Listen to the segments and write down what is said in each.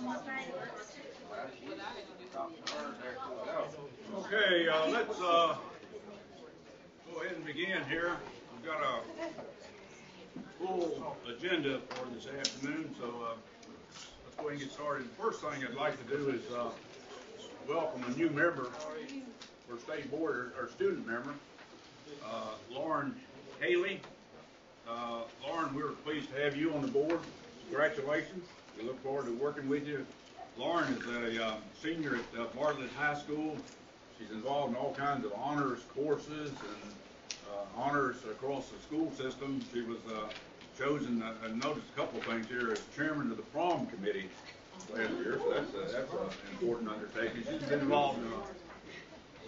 Okay, let's go ahead and begin here. We've got a full agenda for this afternoon, so let's go ahead and get started. The first thing I'd like to do is welcome a new member for State Board, or student member, Lauren Haley. Lauren, we're pleased to have you on the board. Congratulations. We look forward to working with you. Lauren is a senior at Bartlett High School. She's involved in all kinds of honors courses and honors across the school system. She was chosen, I noticed a couple of things here, as chairman of the prom committee last year, so that's an important undertaking. She's been involved in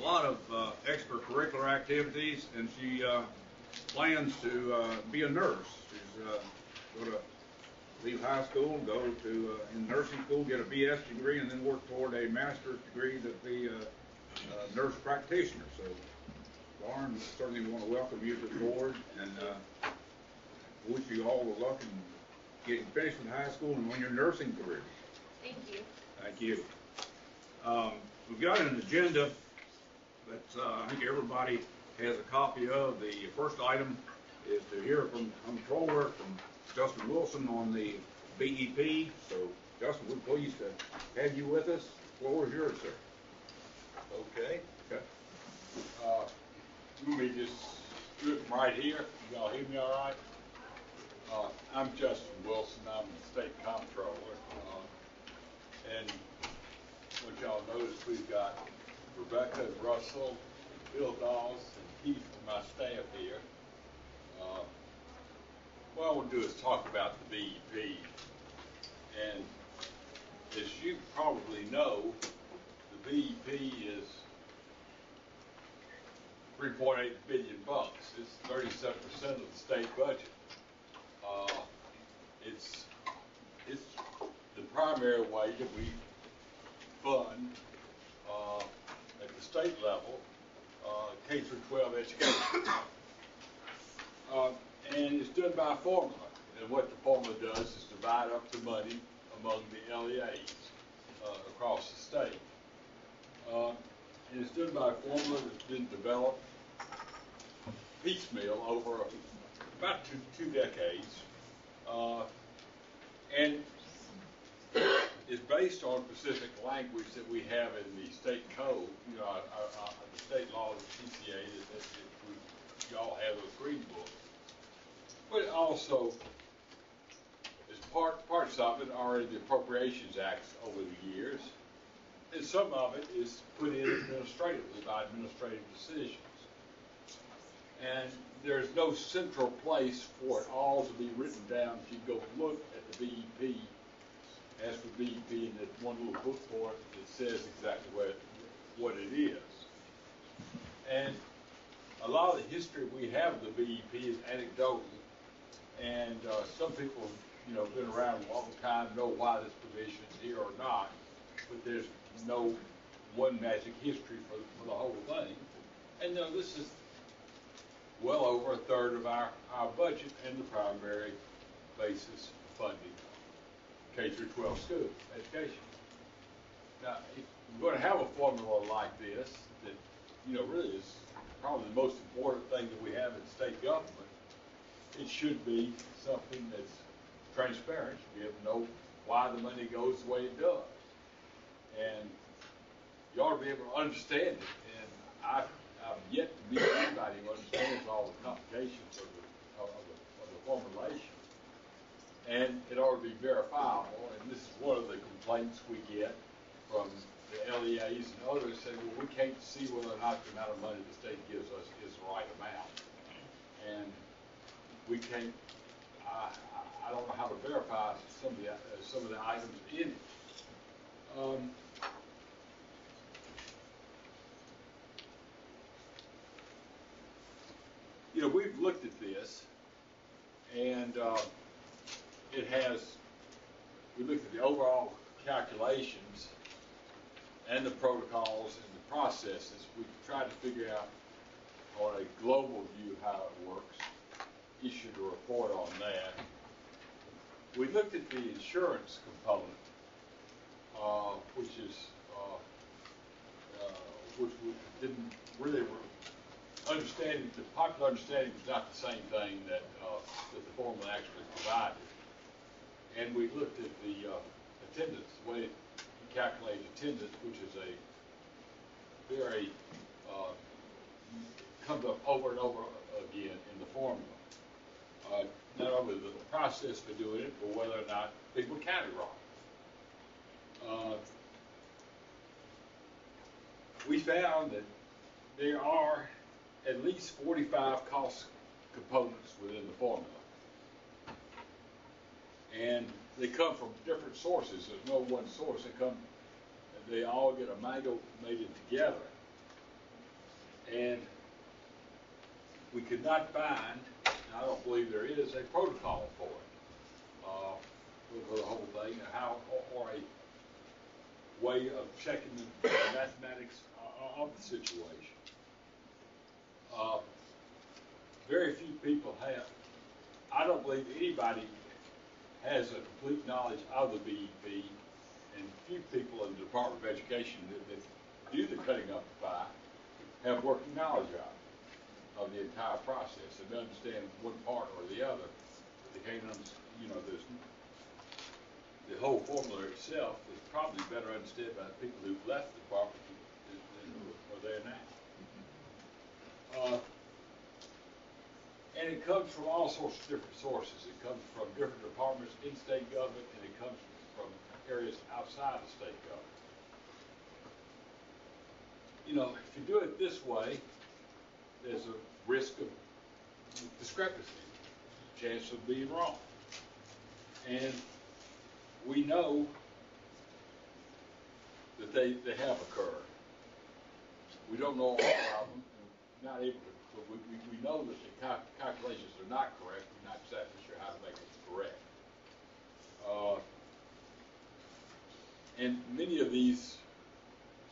a lot of extracurricular activities, and she plans to be a nurse. She's going to leave high school, go to in nursing school, get a BS degree, and then work toward a master's degree to be a nurse practitioner. So, Lauren, certainly want to welcome you to the board and wish you all the luck in getting finished with high school and on your nursing career. Thank you. Thank you. We've got an agenda that I think everybody has a copy of. The first item is to hear from Comptroller, from Justin Wilson on the BEP. So, Justin, we're pleased to have you with us. The floor is yours, sir. Okay. Okay. Let me just do it from right here. Y'all hear me all right? I'm Justin Wilson. I'm the State Comptroller. And what y'all notice, we've got Rebecca Russell, Bill Dawes, and Keith and my staff here. What I want to do is talk about the BEP. And as you probably know, the BEP is 3.8 billion bucks. It's 37% of the state budget. It's the primary way that we fund at the state level K through 12 education. And it's done by formula. And what the formula does is divide up the money among the LEAs across the state. And it's done by a formula that's been developed piecemeal over about two decades. And is based on specific language that we have in the state code, the state law, the TCA, that y'all have those green books. But also, as parts of it are in the Appropriations Acts over the years, and some of it is put in administratively by administrative decisions. And there's no central place for it all to be written down. If you go look at the BEP, ask for BEP, and there's one little book for it that says exactly what it is. And a lot of the history we have of the BEP is anecdotal, and some people, been around a long time, know why this provision is here or not, but there's no one magic history for the whole thing. And this is well over a third of our budget and the primary basis for funding K through 12 school education. Now, if we're going to have a formula like this, that really is probably the most important thing that we have in state government, it should be something that's transparent. You have to know why the money goes the way it does, and you ought to be able to understand it. And I've yet to meet anybody who understands all the complications of the formulation. And it ought to be verifiable. And this is one of the complaints we get from the LEAs and others saying, well, we can't see whether or not the amount of money the state gives us is the right amount. And we can't, I don't know how to verify some of the items in it. We've looked at this, and we looked at the overall calculations and the protocols and the processes. We tried to figure out on a global view how it works, issued a report on that. We looked at the insurance component changes, which we didn't really understanding, the popular understanding is not the same thing that that the formula actually provided. And we looked at the attendance, the way he calculated attendance, which is a very comes up over and over again in the formula. Not only the process for doing it, but whether or not people counted wrong. We found that there are at least 45 cost components within the formula. And they come from different sources. There's no one source. They all get amalgamated together. And we could not find, and I don't believe there is, a protocol for it, for the whole thing, or a way of checking the mathematics of the situation. Very few people have. I don't believe anybody has a complete knowledge of the BEP, and few people in the Department of Education that do the cutting up the pie have working knowledge of the entire process and understand one part or the other. They can't understand, there's the whole formula itself is probably better understood by the people who've left the department than who are there now. And it comes from all sorts of different sources. It comes from different departments in state government, and it comes from areas outside of state government. If you do it this way, there's a risk of discrepancy, chance of being wrong. And we know that they have occurred. We don't know all of them, not able to, but we know that the calculations are not correct. We're not exactly sure how to make them correct. And many of these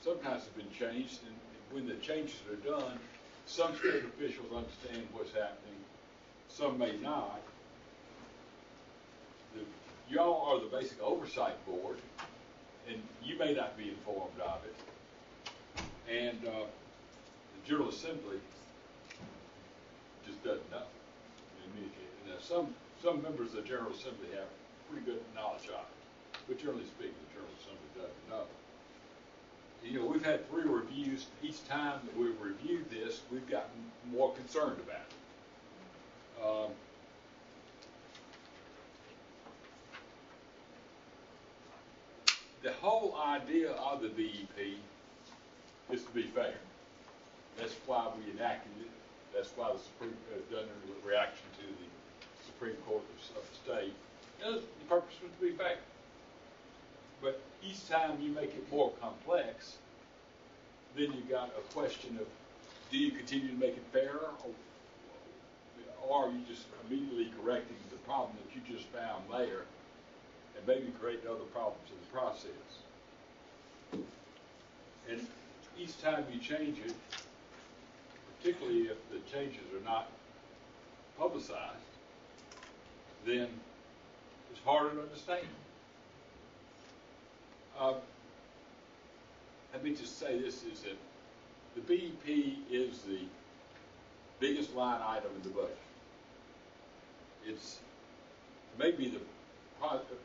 sometimes have been changed, and when the changes are done, some state officials understand what's happening, some may not. Y'all are the basic oversight board, and you may not be informed of it. And the General Assembly just doesn't know. Now, some members of the General Assembly have pretty good knowledge of it, but generally speaking, the General Assembly doesn't know. We've had 3 reviews. Each time that we've reviewed this, we've gotten more concerned about it. The whole idea of the BEP is to be fair. That's why we enacted it. That's why the Supreme Court has done it in reaction to the Supreme Court of the state. The purpose was to be fair. But each time you make it more complex, then you got a question of, do you continue to make it fairer, or are you just immediately correcting the problem that you just found there, and maybe creating other problems in the process? And each time you change it, particularly if the changes are not publicized, then it's harder to understand. Let me just say this, is that the BEP is the biggest line item in the budget. It's maybe the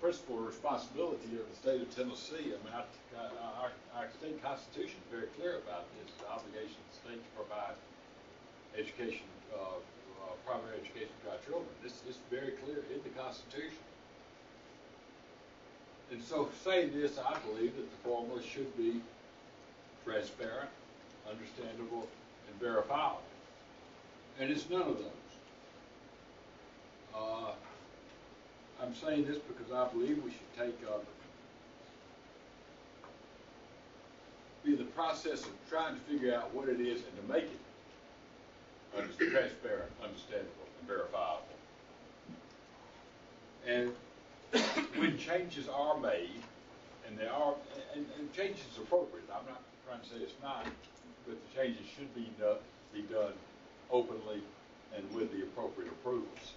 principal responsibility of the state of Tennessee. Our state constitution is very clear about this, the obligation of the state to provide education, primary education to our children. This is very clear in the Constitution. And so saying this, I believe that the formula should be transparent, understandable, and verifiable. And it's none of those. I'm saying this because I believe we should take be in the process of trying to figure out what it is and to make it transparent, understandable, and verifiable. And when changes are made, and they are, and change is appropriate. I'm not trying to say it's not, but the changes should be done openly and with the appropriate approvals.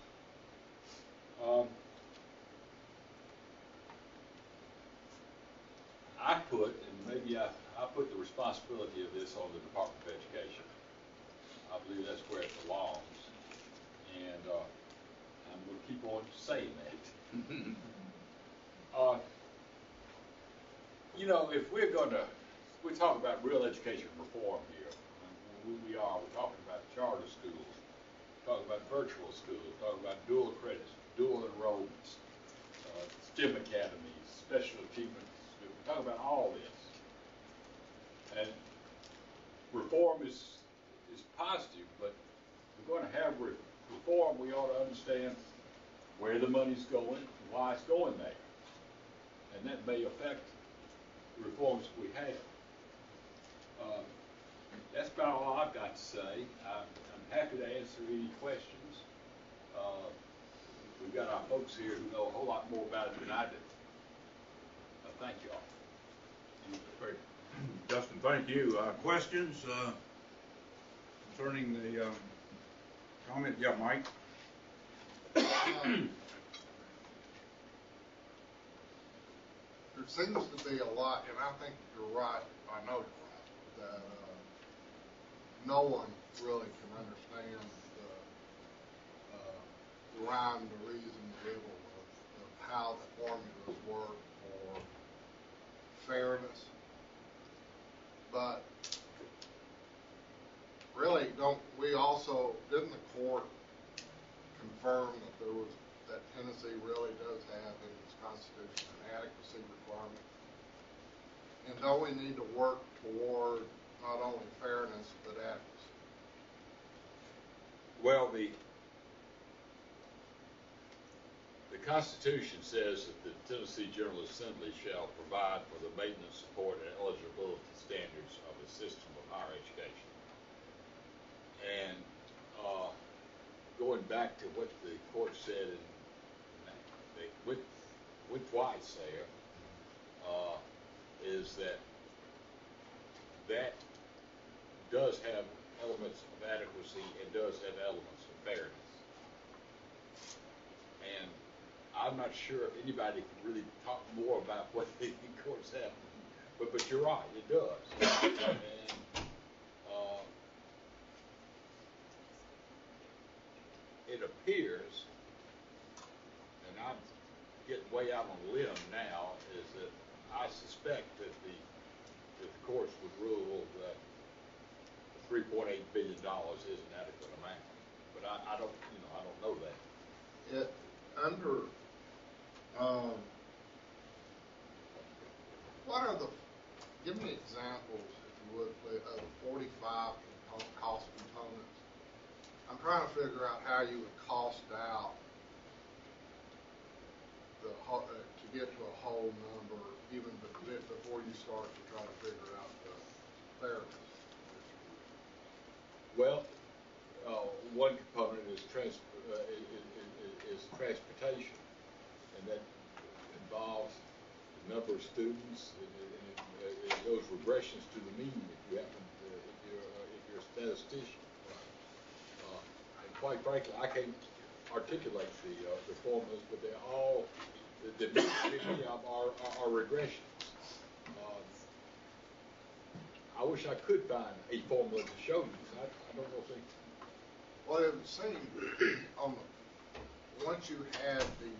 I put, and maybe I put the responsibility of this on the Department of Education. I believe that's where it belongs, and I'm going to keep on saying that. You know, if we're talking about real education reform here. We're talking about charter schools, talking about virtual schools, talking about dual credits, dual enrollments, STEM academies, special achievement. We're talking about all this. And reform is positive, but if we're going to have reform, we ought to understand where the money's going and why it's going there. And that may affect the reforms we have. That's about all I've got to say. I'm happy to answer any questions. We've got our folks here who know a whole lot more about it than I do. Thank you all. Great. Justin, thank you. Questions concerning the comment? Yeah, Mike? There seems to be a lot, and I think you're right, I know you're right, that no one really can understand the rhyme, the reason, the riddle of how the formulas work for fairness. But really, didn't the court confirm that Tennessee really does have in its Constitution an adequacy requirement? And don't we need to work toward not only fairness, but adequacy? Well, the Constitution says that the Tennessee General Assembly shall provide for the maintenance, support, and eligibility standards of a system of higher education. And going back to what the court said, they went twice there, is that does have elements of adequacy and does have elements of fairness. And I'm not sure if anybody can really talk more about what the courts have, but you're right, it does. And it appears, and I'm getting way out on a limb now, is that I suspect that the courts would rule that $3.8 billion is an adequate amount, but I don't know that. Give me examples, if you would, please, of the 45 cost components. I'm trying to figure out how you would cost out to get to a whole number, even before you start to try to figure out the fairness. Well, one component is transportation, and that involves the number of students, and it goes regressions to the mean if you're a statistician. And quite frankly, I can't articulate the formulas, but they're all the many of are regressions. I wish I could find a formula to show you. I don't know if Well, it would seem once you had the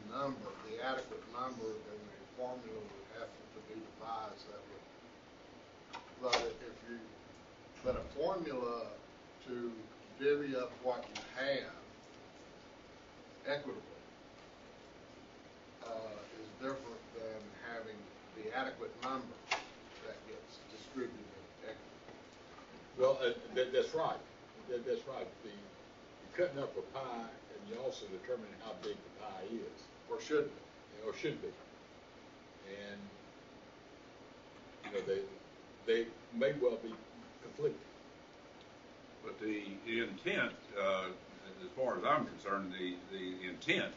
adequate number, then the formula would have to be devised that would. But a formula to divvy up what you have equitably is different than having the adequate number that gets distributed equitably. Well, that's right. That's right. You're cutting up a pie, and you're also determining how big the pie is. Or should be. Or should be. And, they may well be conflicting. But the intent, as far as I'm concerned, the intent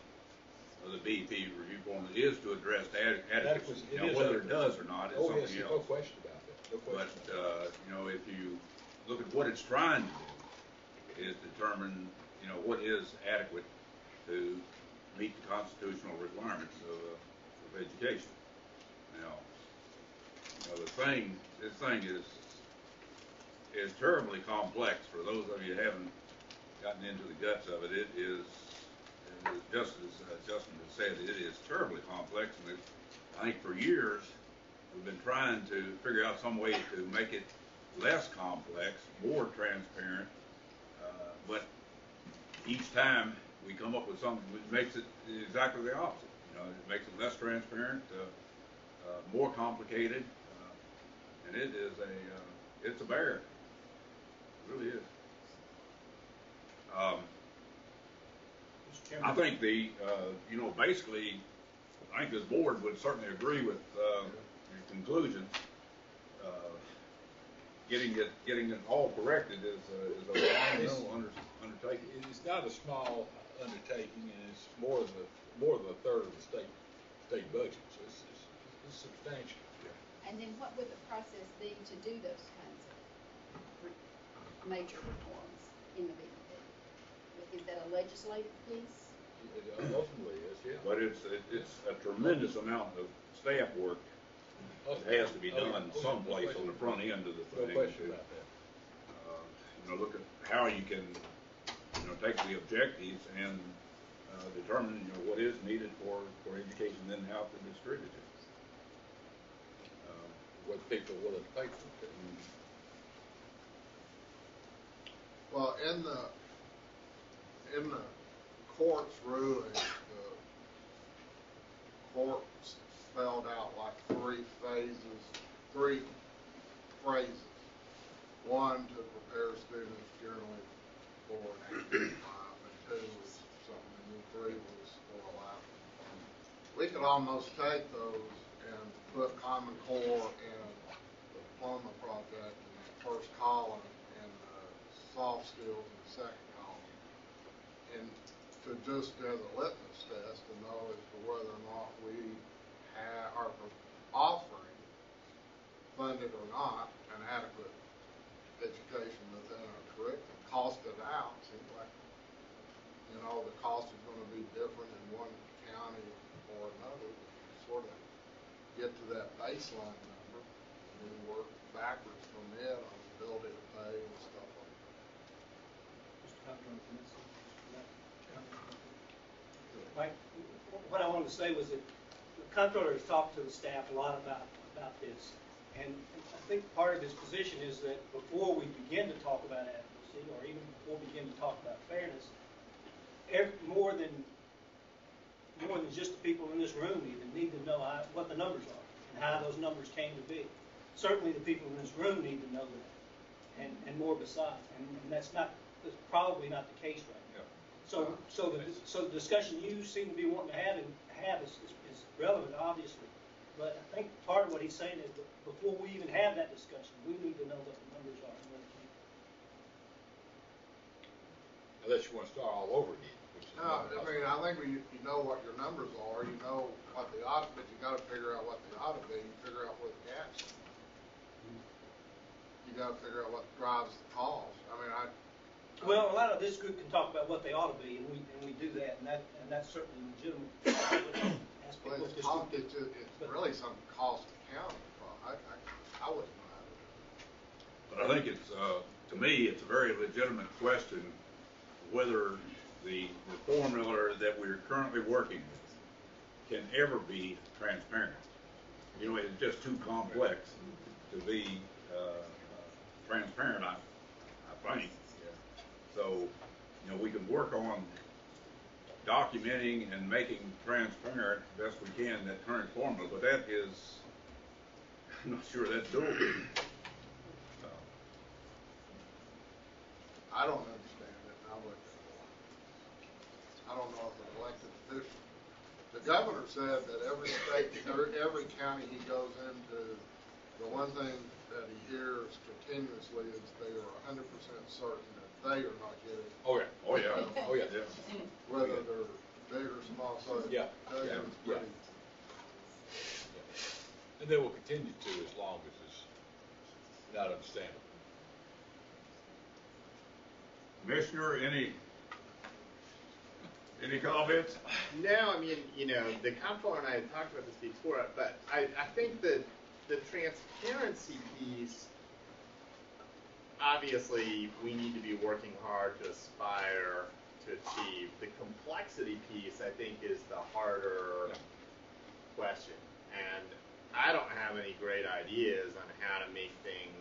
of the BEP review formula is to address adequacy. Whether it does or not is something else. No question about that. No question. But if you look at what it's trying to do, is determine what is adequate to meet the constitutional requirements of education. Now, the this thing is terribly complex. For those of you who haven't gotten into the guts of it, it is just as Justin has said, it is terribly complex, and I think for years we've been trying to figure out some way to make it less complex, more transparent, but each time we come up with something that makes it exactly the opposite. You know, it makes it less transparent, more complicated, and it is it's a bear. It really is. I think basically, I think this board would certainly agree with your conclusion. Getting it all corrected is a monumental undertaking. It's not a small undertaking, and it's more than a third of the state budget, so it's substantial. And then what would the process be to do those kinds of major reforms in the BBB? Is that a legislative piece? It ultimately is, yeah. But it's a tremendous amount of staff work that has to be done someplace on the front end of the thing. No question about that. Look at how you can, take the objectives and determine, what is needed for education, then how to distribute it. What people are willing to pay for it. Well, in the court's ruling, the court spelled out like three phrases. One, to prepare students generally for an academic life, and two was something, and then three was for a life. We could almost take those and put Common Core in the diploma project in the first column and soft skills in the second column, and to just as a litmus test to know as to whether or not we are offering, funded or not, an adequate education within our curriculum. Cost it out. Seems like, the cost is going to be different in one county or another. Sort of get to that baseline number and then work backwards from it on the ability to pay and stuff like that. Mike, what I wanted to say was that the comptroller has talked to the staff a lot about this, and I think part of his position is that before we begin to talk about adequacy, or even before we begin to talk about fairness, more than just the people in this room even need to know what the numbers are and how those numbers came to be. Certainly the people in this room need to know that, and more besides, and that's probably not the case right now. Yeah. So the discussion you seem to be wanting to have is relevant, obviously. But I think part of what he's saying is that before we even have that discussion, we need to know what the numbers are and where they came from. Unless you want to start all over again. No, I think you know what your numbers are. You know what they ought, but you got to figure out what they ought to be. You figure out where the gaps are. You got to figure out what drives the cost. Well, a lot of this group can talk about what they ought to be, and we do that, and that's certainly legitimate. Well, it's really some cost accounting. I wouldn't mind it. But I think it's, to me, it's a very legitimate question whether the formula that we're currently working with can ever be transparent. It's just too complex to be transparent, I think. So, we can work on documenting and making transparent best we can that current formula, but that is, I'm not sure that's doable. I don't understand it, and I looked at it. I don't know if an elected official. The governor said that every county he goes into, the one thing that he hears continuously is they are 100% certain that they are not getting. Oh yeah. Whether they're big or small, so Yeah. And they will continue to as long as it's not understandable. Commissioner, any comments? No, the comptroller and I had talked about this before, but I think that the transparency piece, obviously, we need to be working hard to aspire to achieve. The complexity piece, I think, is the harder question. And I don't have any great ideas on how to make things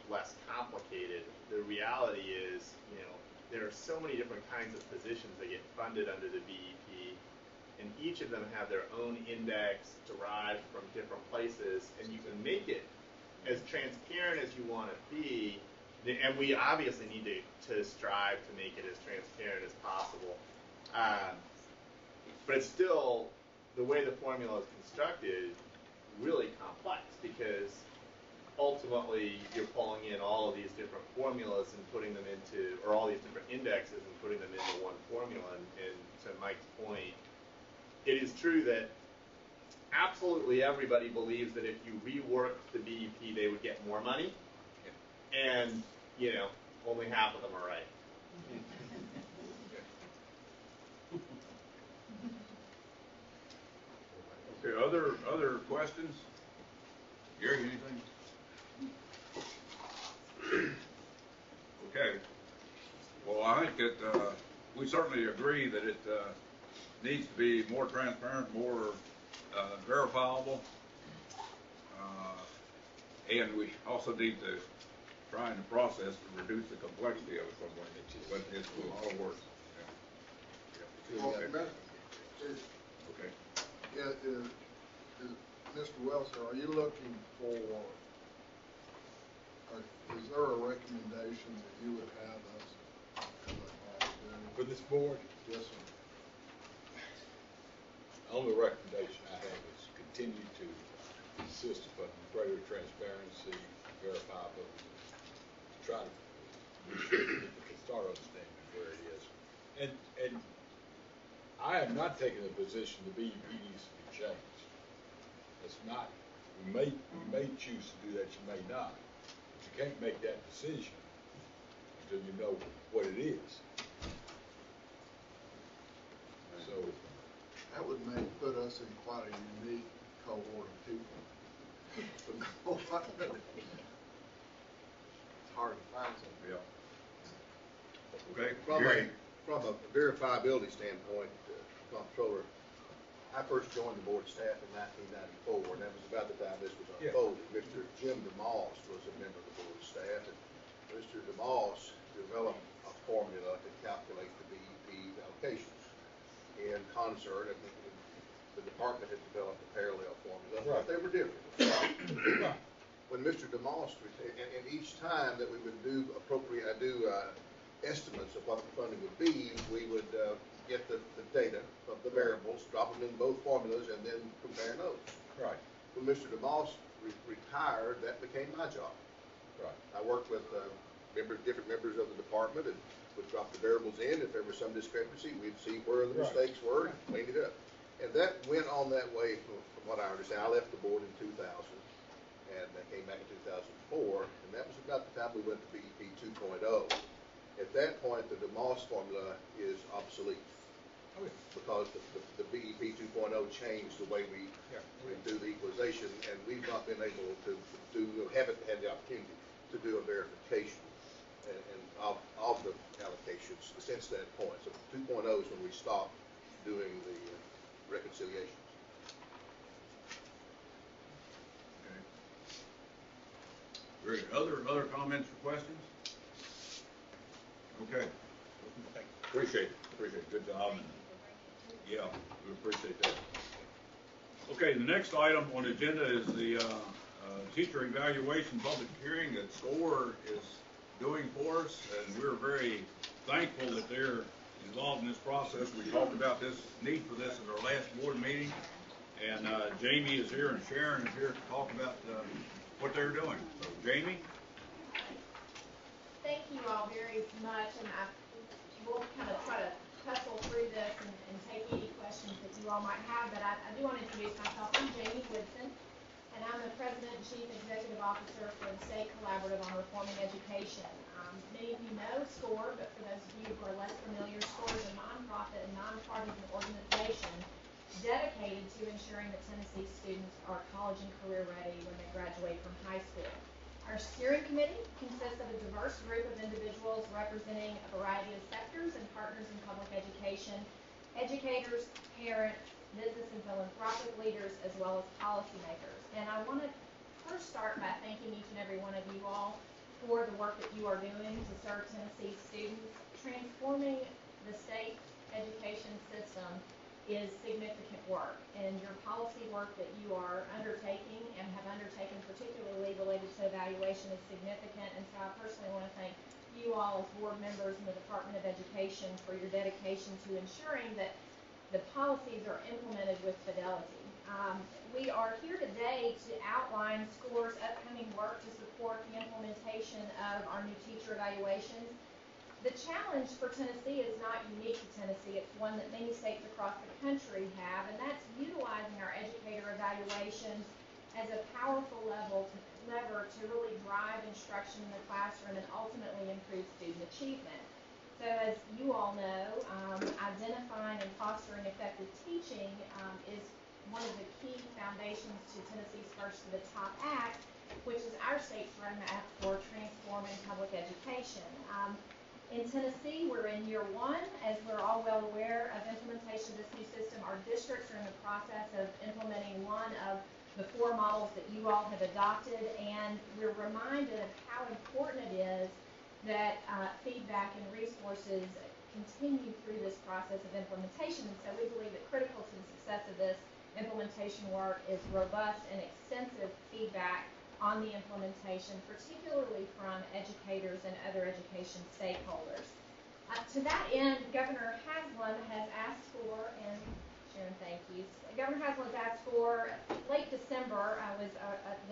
less complicated. The reality is, there are so many different kinds of positions that get funded under the BEP, and each of them have their own index derived from different places, and you can make it as transparent as you want to be, and we obviously need to strive to make it as transparent as possible. But it's still, the way the formula is constructed, really complex, because ultimately you're pulling in all of these different formulas and putting them into, or all these different indexes and putting them into one formula. And to Mike's point, it is true that absolutely everybody believes that if you reworked the BEP, they would get more money. And, only half of them are right. Okay, other questions? Gary, anything? Okay. Well, I think that we certainly agree that it needs to be more transparent, more verifiable, and we also need to try in the process to reduce the complexity of it somewhat. But it's a lot of work. Well, Okay. Okay. Mr. Wilson, are you looking for, is there a recommendation that you would have us do? For this board, Yes, sir. the only recommendation I have is continue to insist upon greater transparency, verifiability, to try to get the start understanding of where it is. And I have not taken the position the BEP needs to be changed. It's not. You may choose to do that. You may not. But you can't make that decision until you know what it is. So That would put us in quite a unique cohort of people. It's hard to find something. Yeah. Okay. From a verifiability standpoint, Comptroller, I first joined the board of staff in 1994, and that was about the time this was unfolding. Mr. Jim DeMoss was a member of the board of staff, and Mr. DeMoss developed a formula to calculate the BEP allocations. In concert, I think the department had developed a parallel formula, but they were different. When Mr. DeMoss, and each time that we would do estimates of what the funding would be, we would get the data of the variables, drop them in both formulas, and then compare notes. right. When Mr. DeMoss retired, that became my job. Right. I worked with different members of the department and would drop the variables in. If there was some discrepancy, we'd see where the mistakes were and clean it up. And that went on that way from what I understand. I left the board in 2000 and I came back in 2004, and that was about the time we went to BEP 2.0. At that point, the DeMoss formula is obsolete because the BEP 2.0 changed the way we do the equalization, and we've not been able to haven't had the opportunity to do a verification and of the allocations since that point. So 2.0 is when we stopped doing the reconciliations. Okay. Very other comments or questions? Okay. Appreciate it. Good job. Yeah, we appreciate that. Okay, the next item on the agenda is the teacher evaluation public hearing that SCORE is doing for us, and we're very thankful that they're involved in this process. We talked about this need for this at our last board meeting, and Jamie is here and Sharon is here to talk about what they're doing. So, Jamie? Thank you all very much, and we'll kind of try to hustle through this and take any questions that you all might have, but I do want to introduce myself. I'm Jamie Woodson, and I'm the President and Chief Executive Officer for the State Collaborative on Reforming Education. Many of you know SCORE, but for those of you who are less familiar, SCORE is a nonprofit and nonpartisan organization dedicated to ensuring that Tennessee students are college and career ready when they graduate from high school. Our steering committee consists of a diverse group of individuals representing a variety of sectors and partners in public education, educators, parents, business and philanthropic leaders, as well as policymakers. And I want to first start by thanking each and every one of you all for the work that you are doing to serve Tennessee students. Transforming the state education system is significant work, and your policy work that you are undertaking and have undertaken, particularly related to evaluation, is significant. And so I personally want to thank you all as board members in the Department of Education for your dedication to ensuring that the policies are implemented with fidelity. We are here today to outline SCORE's upcoming work to support the implementation of our new teacher evaluations. The challenge for Tennessee is not unique to Tennessee. It's one that many states across the country have, and that's utilizing our educator evaluations as a powerful lever to really drive instruction in the classroom and ultimately improve student achievement. So as you all know, identifying and fostering effective teaching is one of the key foundations to Tennessee's First to the Top Act, which is our state's roadmap for transforming public education. In Tennessee, we're in year one. As we're all well aware of implementation of this new system, our districts are in the process of implementing one of the 4 models that you all have adopted, and we're reminded of how important it is that feedback and resources continue through this process of implementation. And so we believe that critical to the success of this implementation work is robust and extensive feedback on the implementation, particularly from educators and other education stakeholders. To that end, Governor Haslam has asked for, and Sharon, thank you. Governor Haslam's asked for, late December was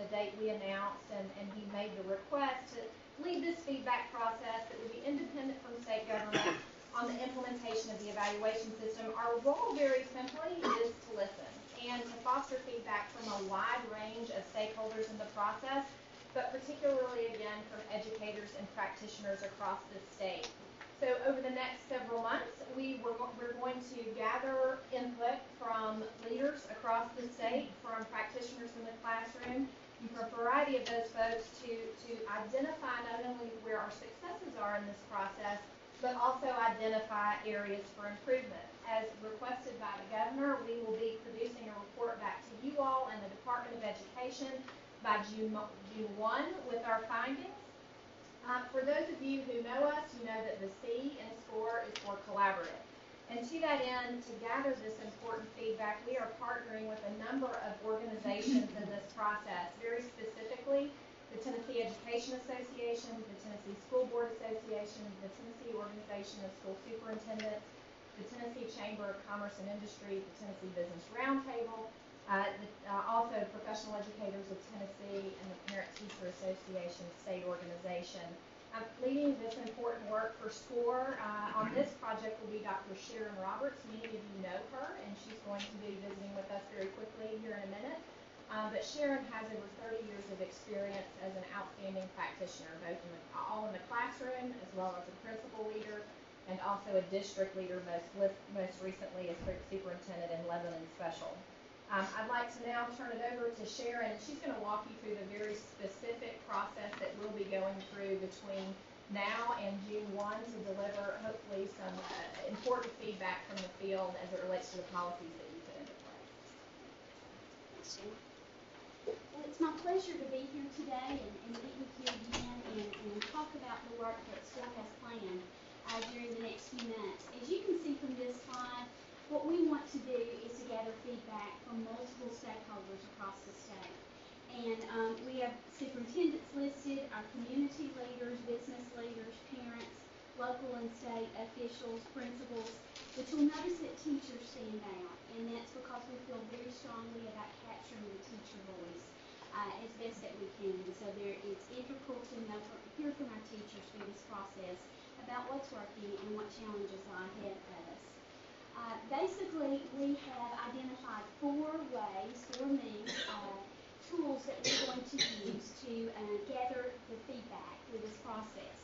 the date we announced, and he made the request to lead this feedback process that would be independent from state government on the implementation of the evaluation system. Our role, very simply, is to listen and to foster feedback from a wide range of stakeholders in the process, but particularly, again, from educators and practitioners across the state. So over the next several months, we're going to gather input from leaders across the state, from practitioners in the classroom, and from a variety of those folks to identify not only where our successes are in this process, but also identify areas for improvement. As requested by the governor, we will be producing a report back to you all and the Department of Education by June 1 with our findings. For those of you who know us, you know that the C in SCORE is for collaborative. And to that end, to gather this important feedback, we are partnering with a number of organizations in this process. Very specifically, the Tennessee Education Association, the Tennessee School Board Association, the Tennessee Organization of School Superintendents, the Tennessee Chamber of Commerce and Industry, the Tennessee Business Roundtable, also Professional Educators of Tennessee, and the Parent Teacher Association state organization. Leading this important work for SCORE on this project will be Dr. Sharon Roberts. Many of you know her, and she's going to be visiting with us very quickly here in a minute. But Sharon has over 30 years of experience as an outstanding practitioner, both all in the classroom as well as a principal leader, and also a district leader, most recently as superintendent in Lebanon Special. I'd like to now turn it over to Sharon, and she's going to walk you through the very specific process that we'll be going through between now and June 1 to deliver, hopefully, some important feedback from the field as it relates to the policies that you put into place. Thanks, Sharon. Well, it's my pleasure to be here today and meet with you again and talk about the work that SCORE has planned during the next few months. As you can see from this slide, what we want to do is to gather feedback from multiple stakeholders across the state. And we have superintendents listed, our community leaders, business leaders, parents, local and state officials, principals. But you'll notice that teachers stand out, and that's because we feel very strongly about capturing the teacher voice as best that we can. So it's integral to hear from our teachers through this process about what's working and what challenges lie ahead of us. Basically, we have identified 4 ways, 4 means, tools that we're going to use to gather the feedback through this process.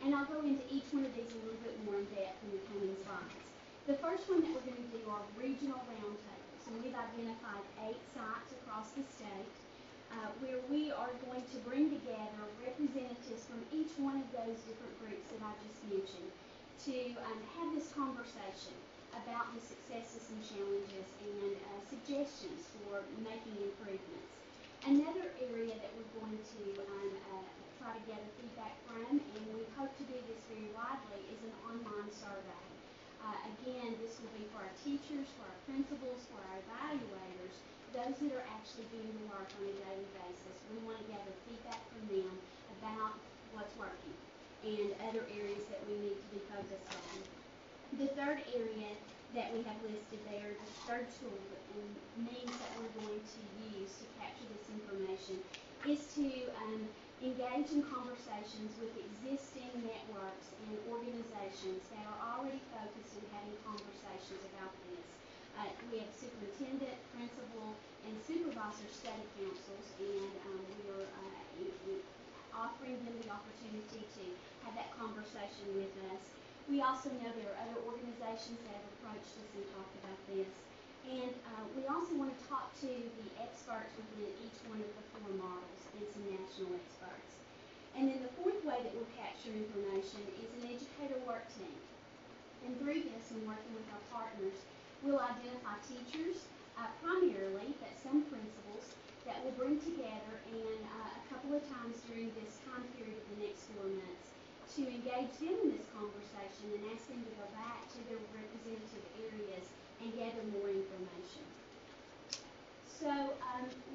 And I'll go into each one of these a little bit more in depth in the coming slides. The first one that we're going to do are regional roundtables, and we've identified 8 sites across the state where we are going to bring together representatives from each one of those different groups that I just mentioned to have this conversation about the successes and challenges and suggestions for making improvements. Another area that we're going to try to gather feedback from, and we hope to do this very widely, is an online survey. Again, this will be for our teachers, for our principals, for our evaluators, those that are actually doing the work on a daily basis. We want to gather feedback from them about what's working and other areas that we need to be focused on. The third area that we have listed there, the third tool and means that we're going to use to capture this information is to engage in conversations with existing networks and organizations that are already focused on having conversations about this. We have superintendent, principal, and supervisor study councils, and we are offering them the opportunity to have that conversation with us. We also know there are other organizations that have approached us and talked about this. And we also want to talk to the experts within each one of the 4 models and some national experts. And then the fourth way that we'll capture information is an educator work team. And through this and working with our partners, we'll identify teachers, primarily, but some principals, that will bring together and a couple of times during this time period of the next 4 months to engage them in this conversation and ask them to go back to their representative areas and gather more information. So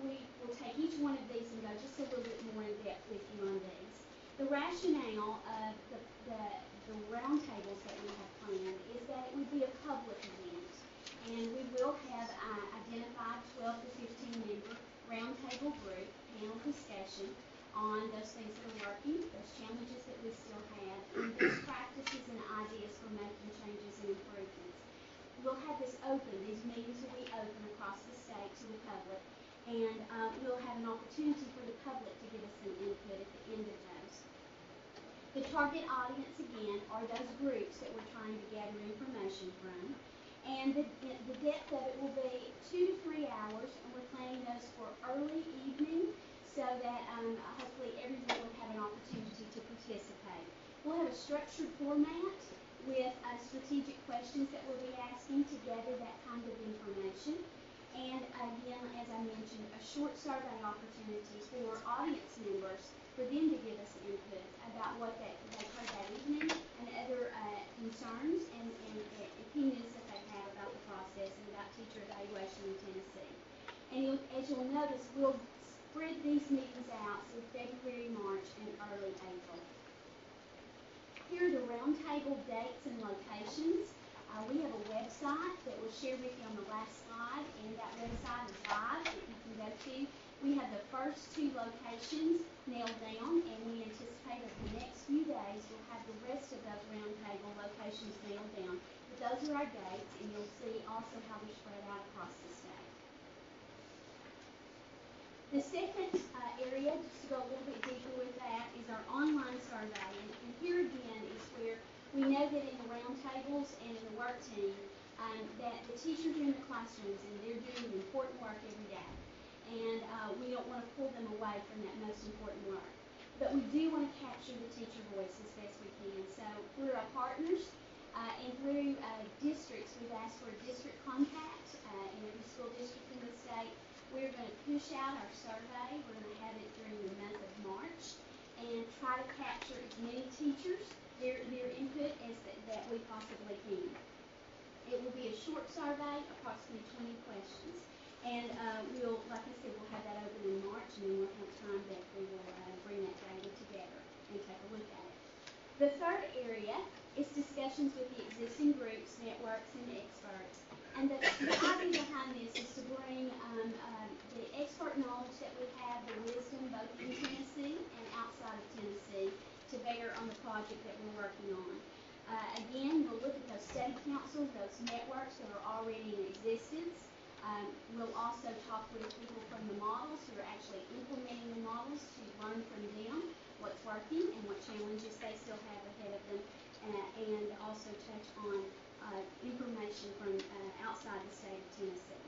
we will take each one of these and go just a little bit more in depth with you on these. The rationale of the roundtables that we have planned is that it would be a public event, and we will have identified 12 to 15 member roundtable group panel discussion on those things that are working, those challenges that we still have, and best practices and ideas for making changes and improvements. We'll have this open, these meetings will be open across the state to the public, and we'll have an opportunity for the public to give us some input at the end of those. The target audience, again, are those groups that we're trying to gather information from, and the depth of it will be 2 to 3 hours, and we're planning those for early evening so that hopefully everyone will have an opportunity to participate. We'll have a structured format with strategic questions that we'll be asking to gather that kind of information. And again, as I mentioned, a short survey opportunity for audience members for them to give us input about what they heard that evening and other concerns and opinions that they have about the process and about teacher evaluation in Tennessee. And as you'll notice, we'll spread these meetings out through February, March, and early April. Here are the roundtable dates and locations. We have a website that we'll share with you on the last slide, and that website is live that you can go to. We have the first 2 locations nailed down, and we anticipate over the next few days we'll have the rest of those roundtable locations nailed down. But those are our dates, and you'll see also how they're spread out across the state. The second area, just to go a little bit deeper with that, is our online survey. And here again is where we know that in the roundtables and in the work team, that the teachers are in the classrooms and they're doing important work every day. And we don't want to pull them away from that most important work. But we do want to capture the teacher voice as best we can. So through our partners and through districts, we've asked for a district contact in every school district in the state. We're going to push out our survey. We're going to have it during the month of March and try to capture as many teachers, their input as that we possibly can. It will be a short survey, approximately 20 questions. And we'll, like I said, we'll have that open in March, and then we'll have time that we will bring that data together and take a look at it. The third area is discussions with the existing groups, networks, and experts. And the idea behind this is to bring the expert knowledge that we have, the wisdom both in Tennessee and outside of Tennessee, to bear on the project that we're working on. Again, we'll look at those study councils, those networks that are already in existence. We'll also talk with people from the models who are actually implementing the models to learn from them what's working and what challenges they still have ahead of them. and also touch on information from outside the state of Tennessee.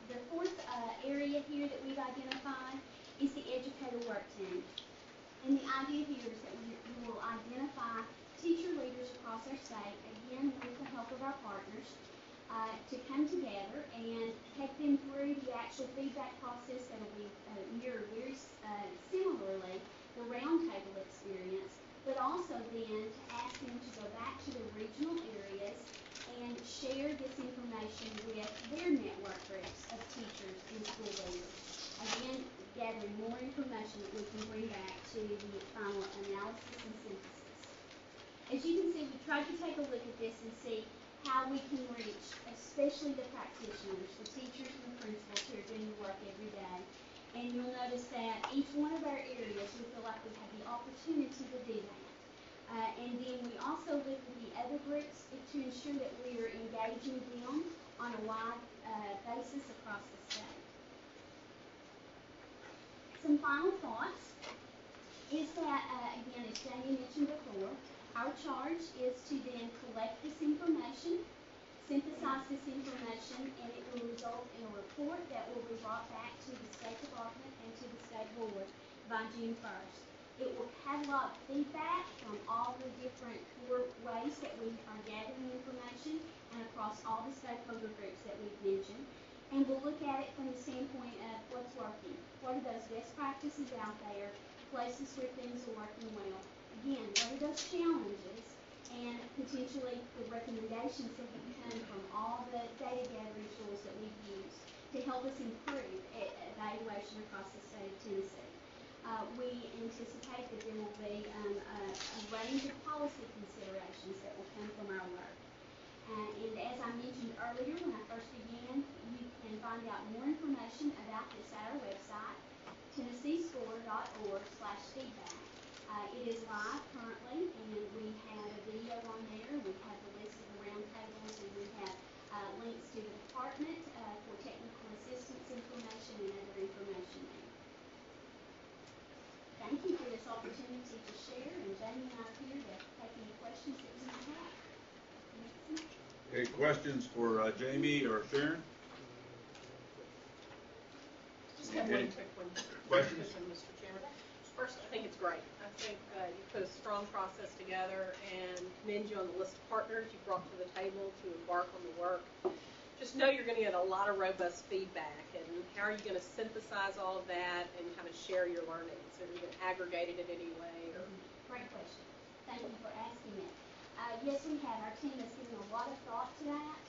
The fourth area here that we've identified is the educator work team. And the idea here is that we will identify teacher leaders across our state, again with the help of our partners, to come together and take them through the actual feedback process that will be mirrored very similarly the roundtable experience, but also then to ask them to go back to their regional areas and share this information with their network groups of teachers and school leaders. Again, gathering more information that we can bring back to the final analysis and synthesis. As you can see, we tried to take a look at this and see how we can reach, especially the practitioners, the teachers and the principals who are doing the work every day. And you'll notice that each one of our areas, we feel like we have the opportunity to do that. And then we also look at the other groups to ensure that we are engaging them on a wide basis across the state. Some final thoughts is that, again, as Jamie mentioned before, our charge is to then collect this information, synthesize this information, and it will result in a report that will be brought back to the State Department and to the State Board by June 1st. It will catalog feedback from all the different core ways that we are gathering information and across all the stakeholder groups that we've mentioned. And we'll look at it from the standpoint of what's working. What are those best practices out there, places where things are working well. Again, what are those challenges and potentially the recommendations that have come from all the data gathering tools that we've used to help us improve evaluation across the state of Tennessee. We anticipate that there will be a range of policy considerations that will come from our work. And as I mentioned earlier when I first began, you can find out more information about this at our website, TennesseeScore.org/feedback. It is live currently, and we have a video on there. We have the list of the roundtables, and we have links to the department for technical assistance information and other information there. Thank you for this opportunity to share, and Jamie and I are here to take any questions that you might have. Okay, questions for Jamie or Sharon? Just have one quick one. Questions? Mr. Chairman. First, I think it's great. I think you put a strong process together and commend you on the list of partners you brought to the table to embark on the work. Just know you're going to get a lot of robust feedback, and how are you going to synthesize all of that and kind of share your learnings? Are you going to aggregate it in any way? Or? Great question. Thank you for asking it. Yes, we have. Our team has given a lot of thought to that,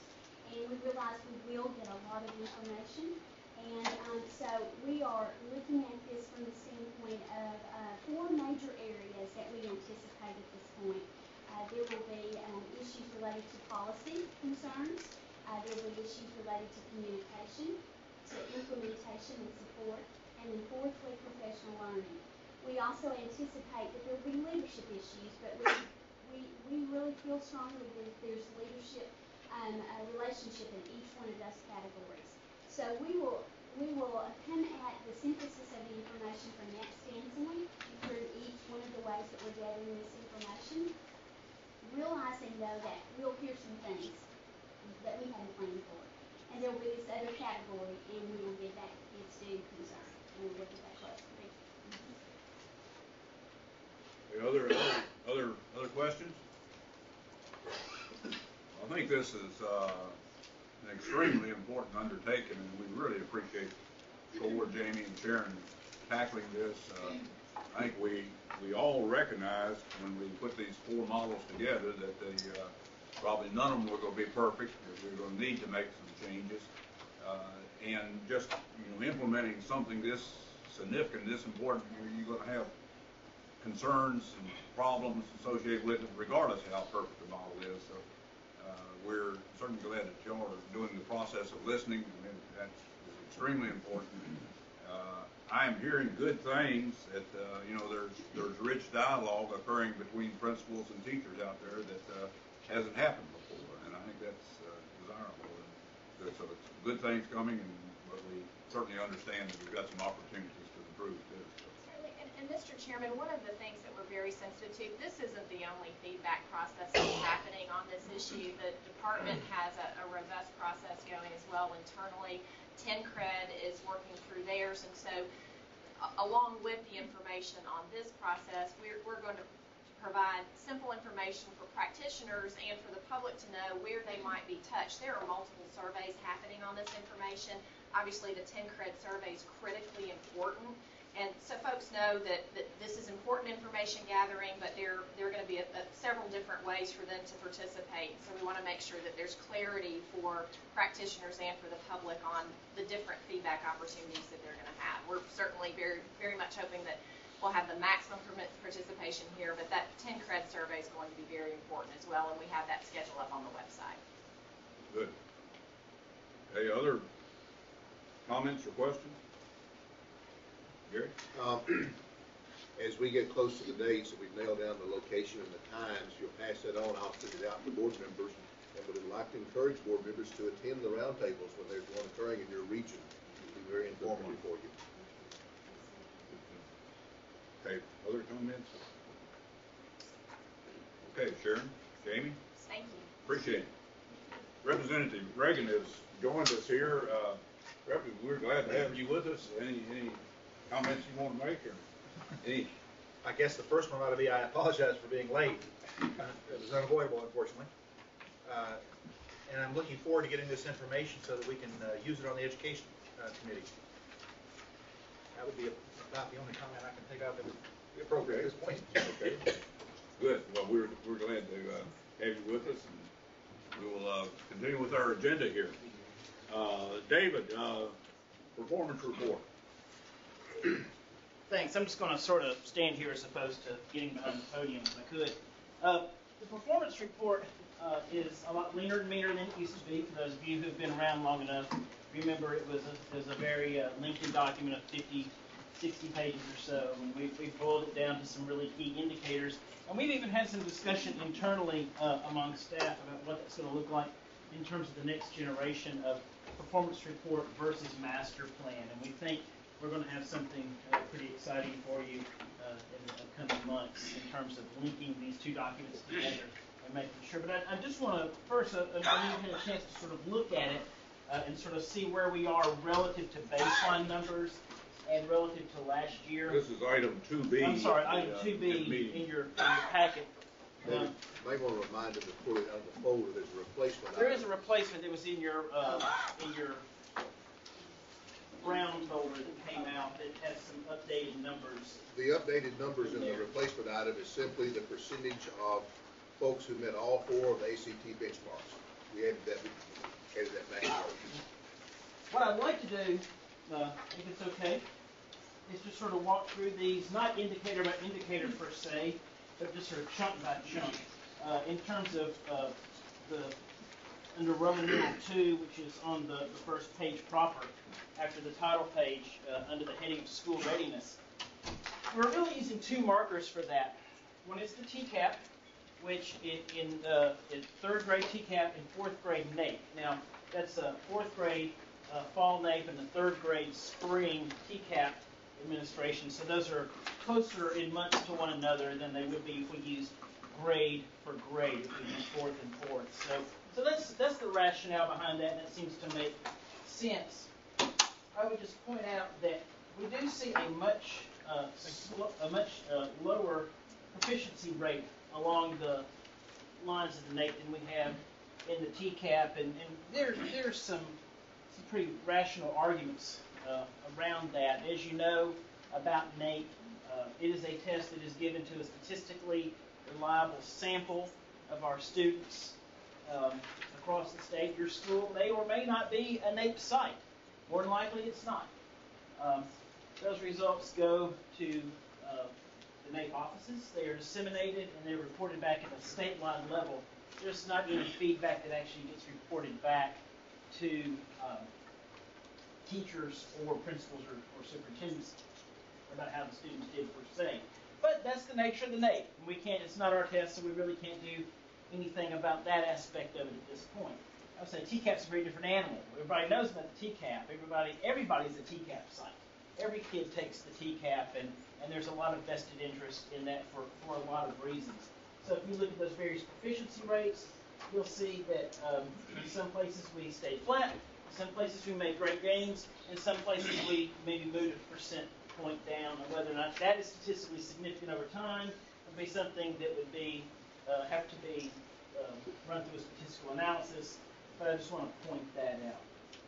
and we realize we will get a lot of information. And so we are looking at this from the standpoint of 4 major areas that we anticipate at this point. There will be issues related to policy concerns. There will be issues related to communication, to implementation and support, and then fourthly, professional learning. We also anticipate that there will be leadership issues, but we really feel strongly that there's leadership relationship in each one of those categories. So we will come at the synthesis of the information from that standpoint through each one of the ways that we're gathering this information, realizing though that we'll hear some things that we hadn't planned for. And there will be this other category, and we will give that its due concern. And we'll look at that closely. Other questions? I think this is an extremely important undertaking, and we really appreciate SCORE, Jamie, and Sharon tackling this. I think we all recognize when we put these 4 models together that they probably none of them are going to be perfect. We're going to need to make some changes, and just implementing something this significant, this important, you're going to have concerns and problems associated with it, regardless of how perfect the model is. So we're certainly glad that y'all are doing the process of listening. I mean, that's extremely important. I am hearing good things that there's rich dialogue occurring between principals and teachers out there that hasn't happened before, and I think that's desirable. And so it's good things coming, but we certainly understand that we've got some opportunities to improve too. So. Certainly, and And Mr. Chairman, one of the things that we're very sensitive to, this isn't the only feedback process that's happening on this issue. The department has a robust process going as well internally. TenCred is working through theirs, and so along with the information on this process, we're going to provide simple information for practitioners and for the public to know where they might be touched. There are multiple surveys happening on this information. Obviously, the TenCred survey is critically important. And so folks know that this is important information gathering, but there are going to be several different ways for them to participate. So we want to make sure that there's clarity for practitioners and for the public on the different feedback opportunities that they're going to have. We're certainly very, very much hoping that we'll have the maximum participation here, but that TenCred survey is going to be very important as well, and we have that schedule up on the website. Good. Any other comments or questions? Gary? As we get close to the dates and we've nailed down the location and the times, you'll pass that on. I'll send it out to board members, and would like to encourage board members to attend the roundtables when there's one occurring in your region. It'll be very informative for you. Okay, other comments? Okay, Sharon, Jamie, Thank you. appreciate it. Representative Reagan has joined us here. Representative, we're glad to have you with us. Any comments you want to make, or any? I guess the first one ought to be, I apologize for being late. It was unavoidable, unfortunately. And I'm looking forward to getting this information so that we can use it on the education committee. That would be about the only comment I can think of that would be appropriate at this point. Okay. Good. Well, we're glad to have you with us, and we will continue with our agenda here. David, performance report. Thanks. I'm just going to sort of stand here as opposed to getting behind the podium if I could. The performance report is a lot leaner and meaner than it used to be. For those of you who've been around long enough, remember it was a very lengthy document of 50, 60 pages or so, and we've boiled it down to some really key indicators. And we've even had some discussion internally among staff about what that's going to look like in terms of the next generation of performance report versus master plan. And we think we're going to have something pretty exciting for you in the coming months in terms of linking these two documents together and making sure. But I just want to first, I need to have a chance to sort of look at it and sort of see where we are relative to baseline numbers and relative to last year. This is item 2B. I'm sorry, item 2B in your packet. You might want to remind them to pull it out of the folder. There's a replacement. There is a replacement that was in your brown folder that came out that has some updated numbers. The updated numbers in the replacement item is simply the percentage of folks who met all four of the ACT benchmarks. We added that back. What I'd like to do, if it's okay, is just sort of walk through these, not indicator by indicator per se, but just sort of chunk by chunk. In terms of under Roman numeral 2, which is on the first page proper, after the title page, under the heading of school readiness. We're really using two markers for that. One is the TCAP, which in third grade TCAP and fourth grade NAEP. Now, that's fourth grade fall NAEP and the third grade spring TCAP administration. So those are closer in months to one another than they would be if we used grade for grade, if we used fourth and fourth. So that's the rationale behind that, and that seems to make sense. I would just point out that we do see a much lower proficiency rate along the lines of the NAEP than we have in the TCAP, and there's some pretty rational arguments around that. As you know about NAEP, it is a test that is given to a statistically reliable sample of our students across the state. Your school may or may not be a NAEP site. More than likely, it's not. Those results go to the NAEP offices. They are disseminated and they're reported back at a statewide level. There's not any feedback that actually gets reported back to teachers or principals or superintendents about how the students did per se. But that's the nature of the NAEP. It's not our test, so we really can't do anything about that aspect of it at this point. I would say TCAP's a very different animal. Everybody knows about the TCAP. Everybody's a TCAP site. every kid takes the TCAP, and there's a lot of vested interest in that for a lot of reasons. So if you look at those various proficiency rates, you'll see that in some places we stayed flat, in some places we made great gains, in some places we maybe moved a percent point down, and whether or not that is statistically significant over time would be something that would be have to be run through a statistical analysis, but I just want to point that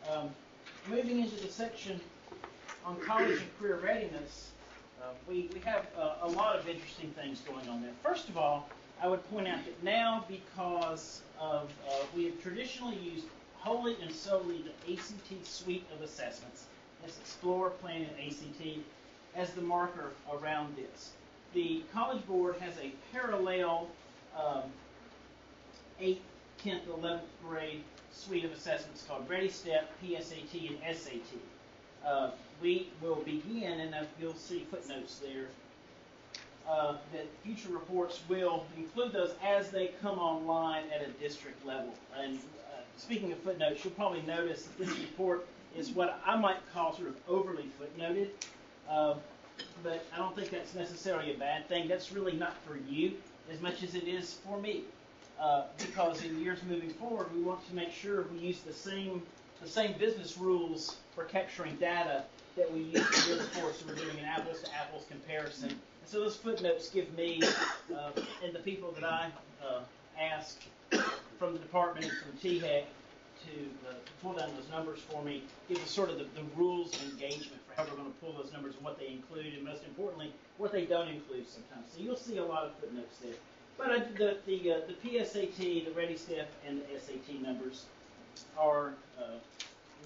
out. Moving into the section on college and career readiness, we have a lot of interesting things going on there. First of all, I would point out that now, because of we have traditionally used wholly and solely the ACT suite of assessments, that's Explore, Plan, and ACT, as the marker around this. The College Board has a parallel 8th, 10th, 11th grade suite of assessments called Ready Step, PSAT, and SAT. We will begin, and you'll see footnotes there, that future reports will include those as they come online at a district level. And speaking of footnotes, you'll probably notice that this report is what I might call sort of overly footnoted, but I don't think that's necessarily a bad thing. That's really not for you as much as it is for me, because in years moving forward, we want to make sure we use the same business rules for capturing data that we use for the report, so we're doing an apples-to-apples comparison. And so those footnotes give me and the people that I ask from the department and from THEC to pull down those numbers for me, give us sort of the rules of engagement for how we're going to pull those numbers and what they include, and most importantly, what they don't include sometimes. So you'll see a lot of footnotes there. But the PSAT, the Ready Step, and the SAT numbers are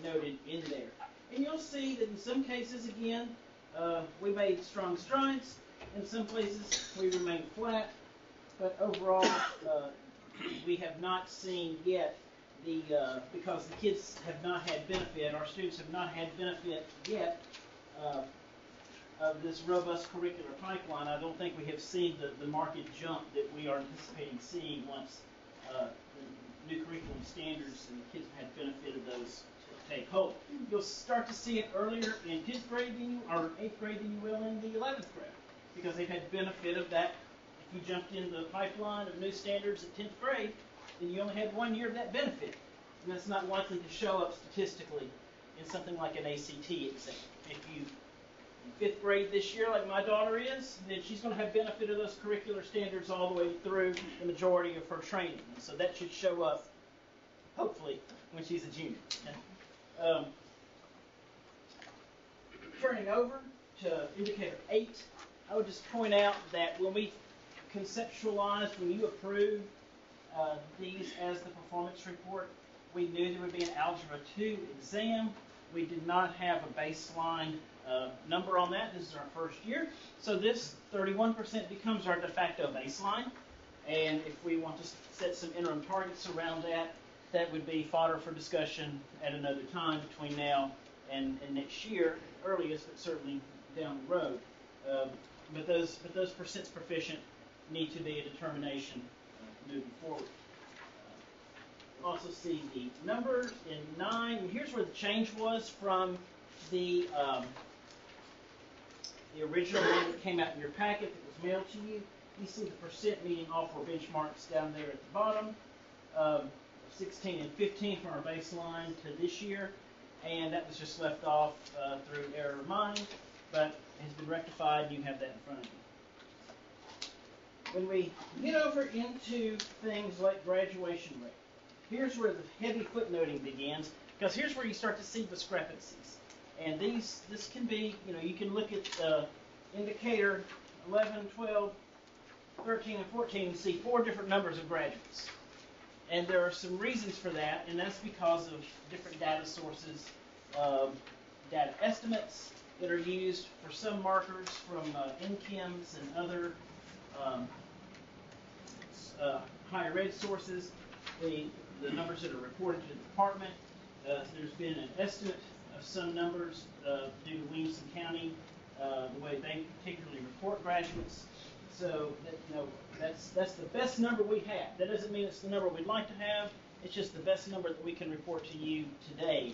noted in there. And you'll see that in some cases, again, we made strong strides. In some places, we remained flat. But overall, we have not seen yet because the kids have not had benefit, our students have not had benefit yet of this robust curricular pipeline. I don't think we have seen the market jump that we are anticipating seeing once the new curriculum standards and the kids have had benefit of those take hold. You'll start to see it earlier in 10th grade or 8th grade than you will in the 11th grade, because they've had benefit of that. If you jumped in the pipeline of new standards at 10th grade, then you only had 1 year of that benefit. And that's not likely to show up statistically in something like an ACT exam. If you in 5th grade this year, like my daughter is, then she's going to have benefit of those curricular standards all the way through the majority of her training. And so that should show up, hopefully, when she's a junior. Turning over to indicator 8, I would just point out that when we conceptualized, when you approved these as the performance report, we knew there would be an Algebra 2 exam. We did not have a baseline number on that. This is our first year. So this 31% becomes our de facto baseline. And if we want to set some interim targets around that, that would be fodder for discussion at another time between now and next year, earliest, but certainly down the road. But those percents proficient need to be a determination moving forward. You'll also see the numbers in 9. And here's where the change was from the original one that came out in your packet that was mailed to you. You see the percent meeting all four benchmarks down there at the bottom. 16 and 15 from our baseline to this year, and that was just left off through error of mine, but has been rectified, and you have that in front of you. When we get over into things like graduation rate, here's where the heavy footnoting begins, because here's where you start to see discrepancies. And this can be, you can look at indicator 11, 12, 13, and 14 and see 4 different numbers of graduates. And there are some reasons for that, and that's because of different data sources, data estimates that are used for some markers from NCHEMS and other higher ed sources, the numbers that are reported to the department. There's been an estimate of some numbers due to Williamson County, the way they particularly report graduates. So that's the best number we have. That doesn't mean it's the number we'd like to have. It's just the best number that we can report to you today.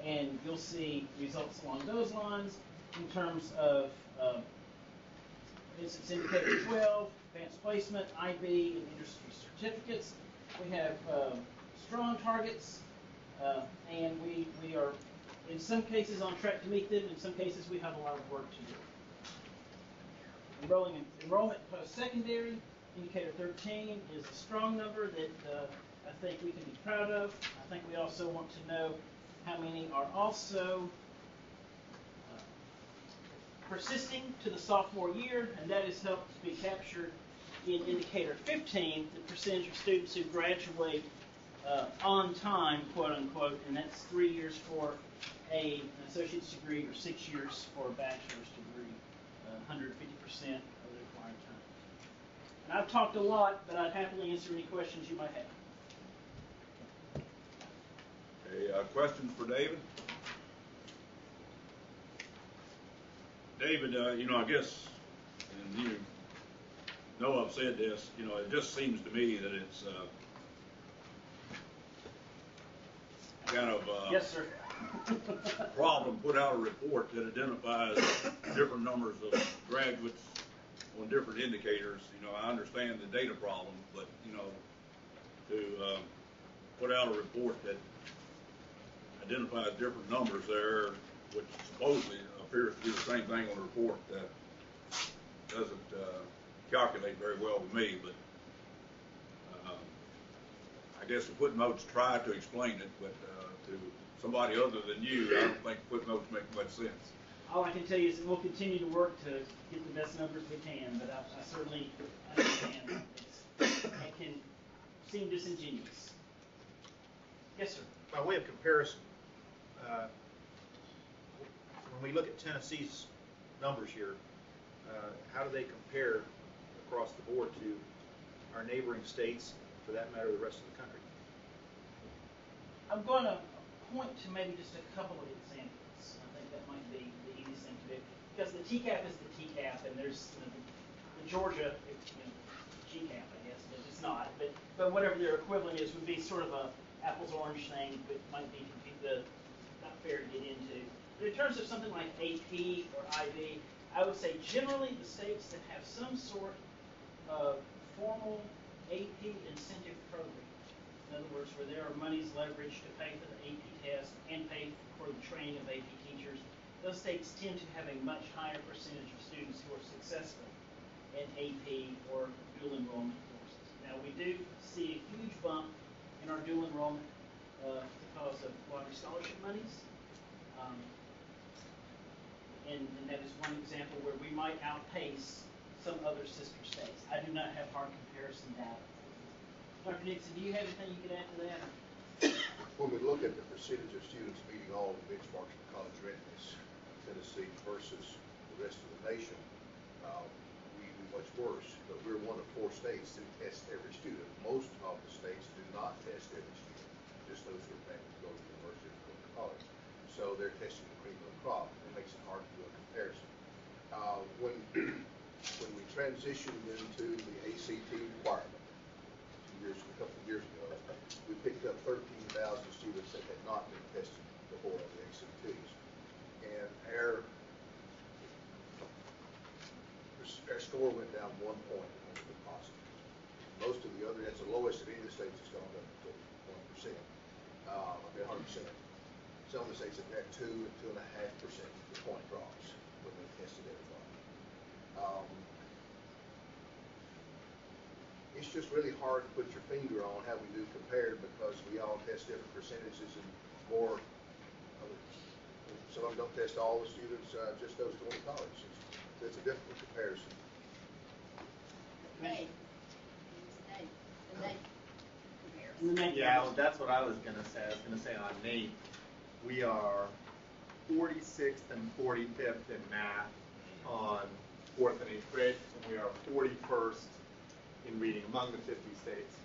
And you'll see results along those lines. in terms of, for instance, indicator 12, advanced placement, IB, and industry certificates. We have strong targets, and we are, in some cases, on track to meet them. In some cases, we have a lot of work to do. Enrollment post-secondary, indicator 13 is a strong number that I think we can be proud of. I think we also want to know how many are also persisting to the sophomore year, and that is helped to be captured in indicator 15, the percentage of students who graduate on time, quote unquote, and that's 3 years for an associate's degree or 6 years for a bachelor's degree, 150% of the required time. And I've talked a lot, but I'd happily answer any questions you might have. Okay, questions for David? David, I guess, and you know I've said this, it just seems to me that it's kind of Yes, sir. problem, put out a report that identifies different numbers of graduates on different indicators. I understand the data problem, but, to put out a report that identifies different numbers there, which supposedly appears to be the same thing on the report, that doesn't calculate very well with me, but I guess the footnotes try to explain it, but to somebody other than you, I don't think footnotes make much sense. All I can tell you is that we'll continue to work to get the best numbers we can, but I certainly understand it can seem disingenuous. Yes, sir. By way of comparison, when we look at Tennessee's numbers here, how do they compare across the board to our neighboring states, for that matter, the rest of the country? I'm going to point to maybe just a couple of examples. I think that might be the easiest thing to do, because the TCAP is the TCAP, and there's the Georgia GCAP, I guess, but it's not. But whatever their equivalent is would be sort of a apples-orange thing, but might be not fair to get into. But in terms of something like AP or IB, I would say generally the states that have some sort of formal AP incentive program, in other words, where there are monies leveraged to pay for the AP test and pay for the training of AP teachers, those states tend to have a much higher percentage of students who are successful in AP or dual enrollment courses. Now, we do see a huge bump in our dual enrollment because of lottery scholarship monies. And that is one example where we might outpace some other sister states. I do not have hard comparison data. Dr. Nixon, do you have anything you could add to that? When we look at the percentage of students meeting all the benchmarks for college readiness, Tennessee versus the rest of the nation, we do much worse. But we're one of 4 states that test every student. Most of the states do not test every student, just those who are planning to go to university or go to college. So they're testing the cream of the crop. It makes it hard to do a comparison. When we transitioned into the ACT requirement, a couple of years ago, we picked up 13,000 students that had not been tested before on the ACTs. And our score went down 1 point on the positive. Most of the other, that's the lowest of any of the states has gone up to 1%, 100%. Some of the states have had 2 and 2.5% point drops when they tested everybody. It's just really hard to put your finger on how we do compared, because we all test different percentages, and some of them don't test all the students, just those going to college. It's a difficult comparison. The NAEP Yeah, well, that's what I was going to say. I was going to say on NAEP, we are 46th and 45th in math on 4th and 8th grade, and we are 41st in reading among the 50 states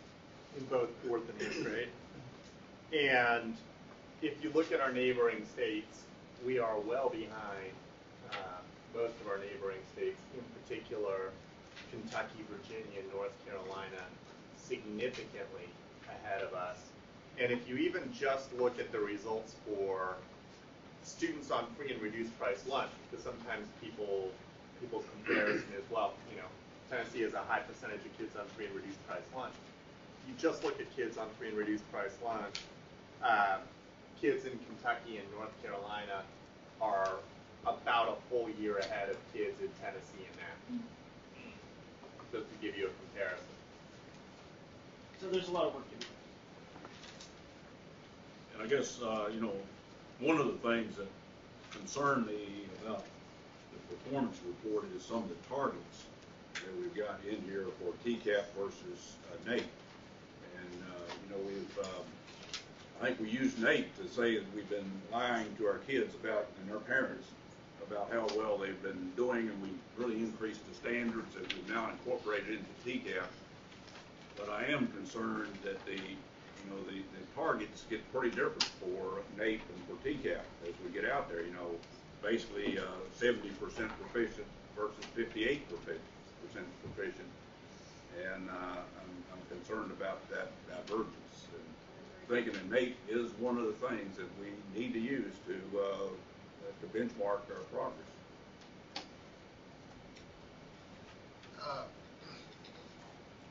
in both 4th and 8th grade. And if you look at our neighboring states, we are well behind most of our neighboring states, in particular Kentucky, Virginia, North Carolina, significantly ahead of us. And if you even just look at the results for students on free and reduced price lunch, because sometimes people comparison is, well, Tennessee has a high percentage of kids on free and reduced price lunch. You just look at kids on free and reduced price lunch. Kids in Kentucky and North Carolina are about a full year ahead of kids in Tennessee and that. Just to give you a comparison. So there's a lot of work to do. And I guess, one of the things that concern me about the performance report is some of the targets that we've got in here for TCAP versus NAEP. And, I think we use NAEP to say that we've been lying to our kids about, and their parents, about how well they've been doing, and we've really increased the standards that we've now incorporated into TCAP. But I am concerned that the targets get pretty different for NAEP and for TCAP as we get out there. Basically 70% proficient versus 58% proficient, and I'm concerned about that divergence. And thinking that NAEP is one of the things that we need to use to benchmark our progress.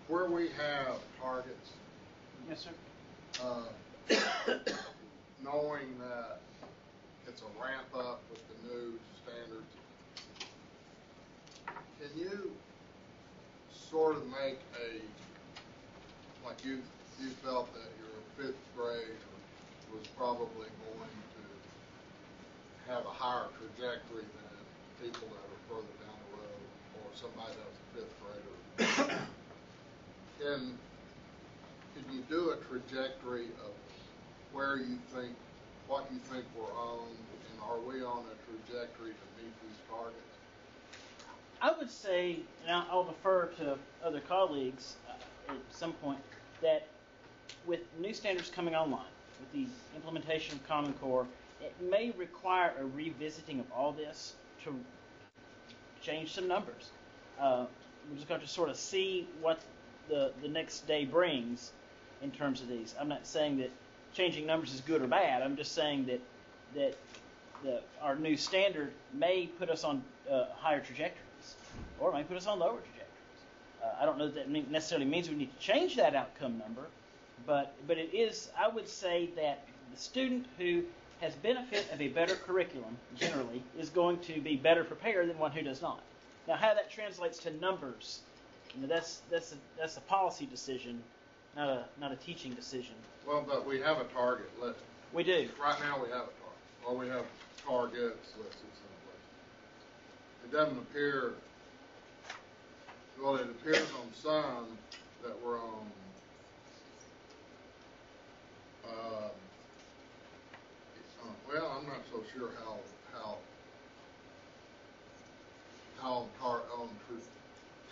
Where we have targets, Yes, sir. knowing that it's a ramp up with the new standards, can you sort of make like you felt that your 5th grade was probably going to have a higher trajectory than people that are further down the road, or somebody that was a 5th grader. Can you do a trajectory of what you think we're on, and are we on a trajectory to meet these targets? I would say, and I'll defer to other colleagues at some point, that with new standards coming online, with the implementation of Common Core, it may require a revisiting of all this to change some numbers. We're just going to sort of see what the next day brings in terms of these. I'm not saying that changing numbers is good or bad. I'm just saying that our new standard may put us on higher trajectories, or it may put us on lower trajectories. I don't know that necessarily means we need to change that outcome number, but it is. I would say that the student who has benefit of a better curriculum generally is going to be better prepared than one who does not. Now, how that translates to numbers, that's a policy decision, not a teaching decision. Well, but we have a target. We do. Right now we have a target. Or we have targets listed someplace. It doesn't appear, well, it appears on some that we're on, well, I'm not so sure how on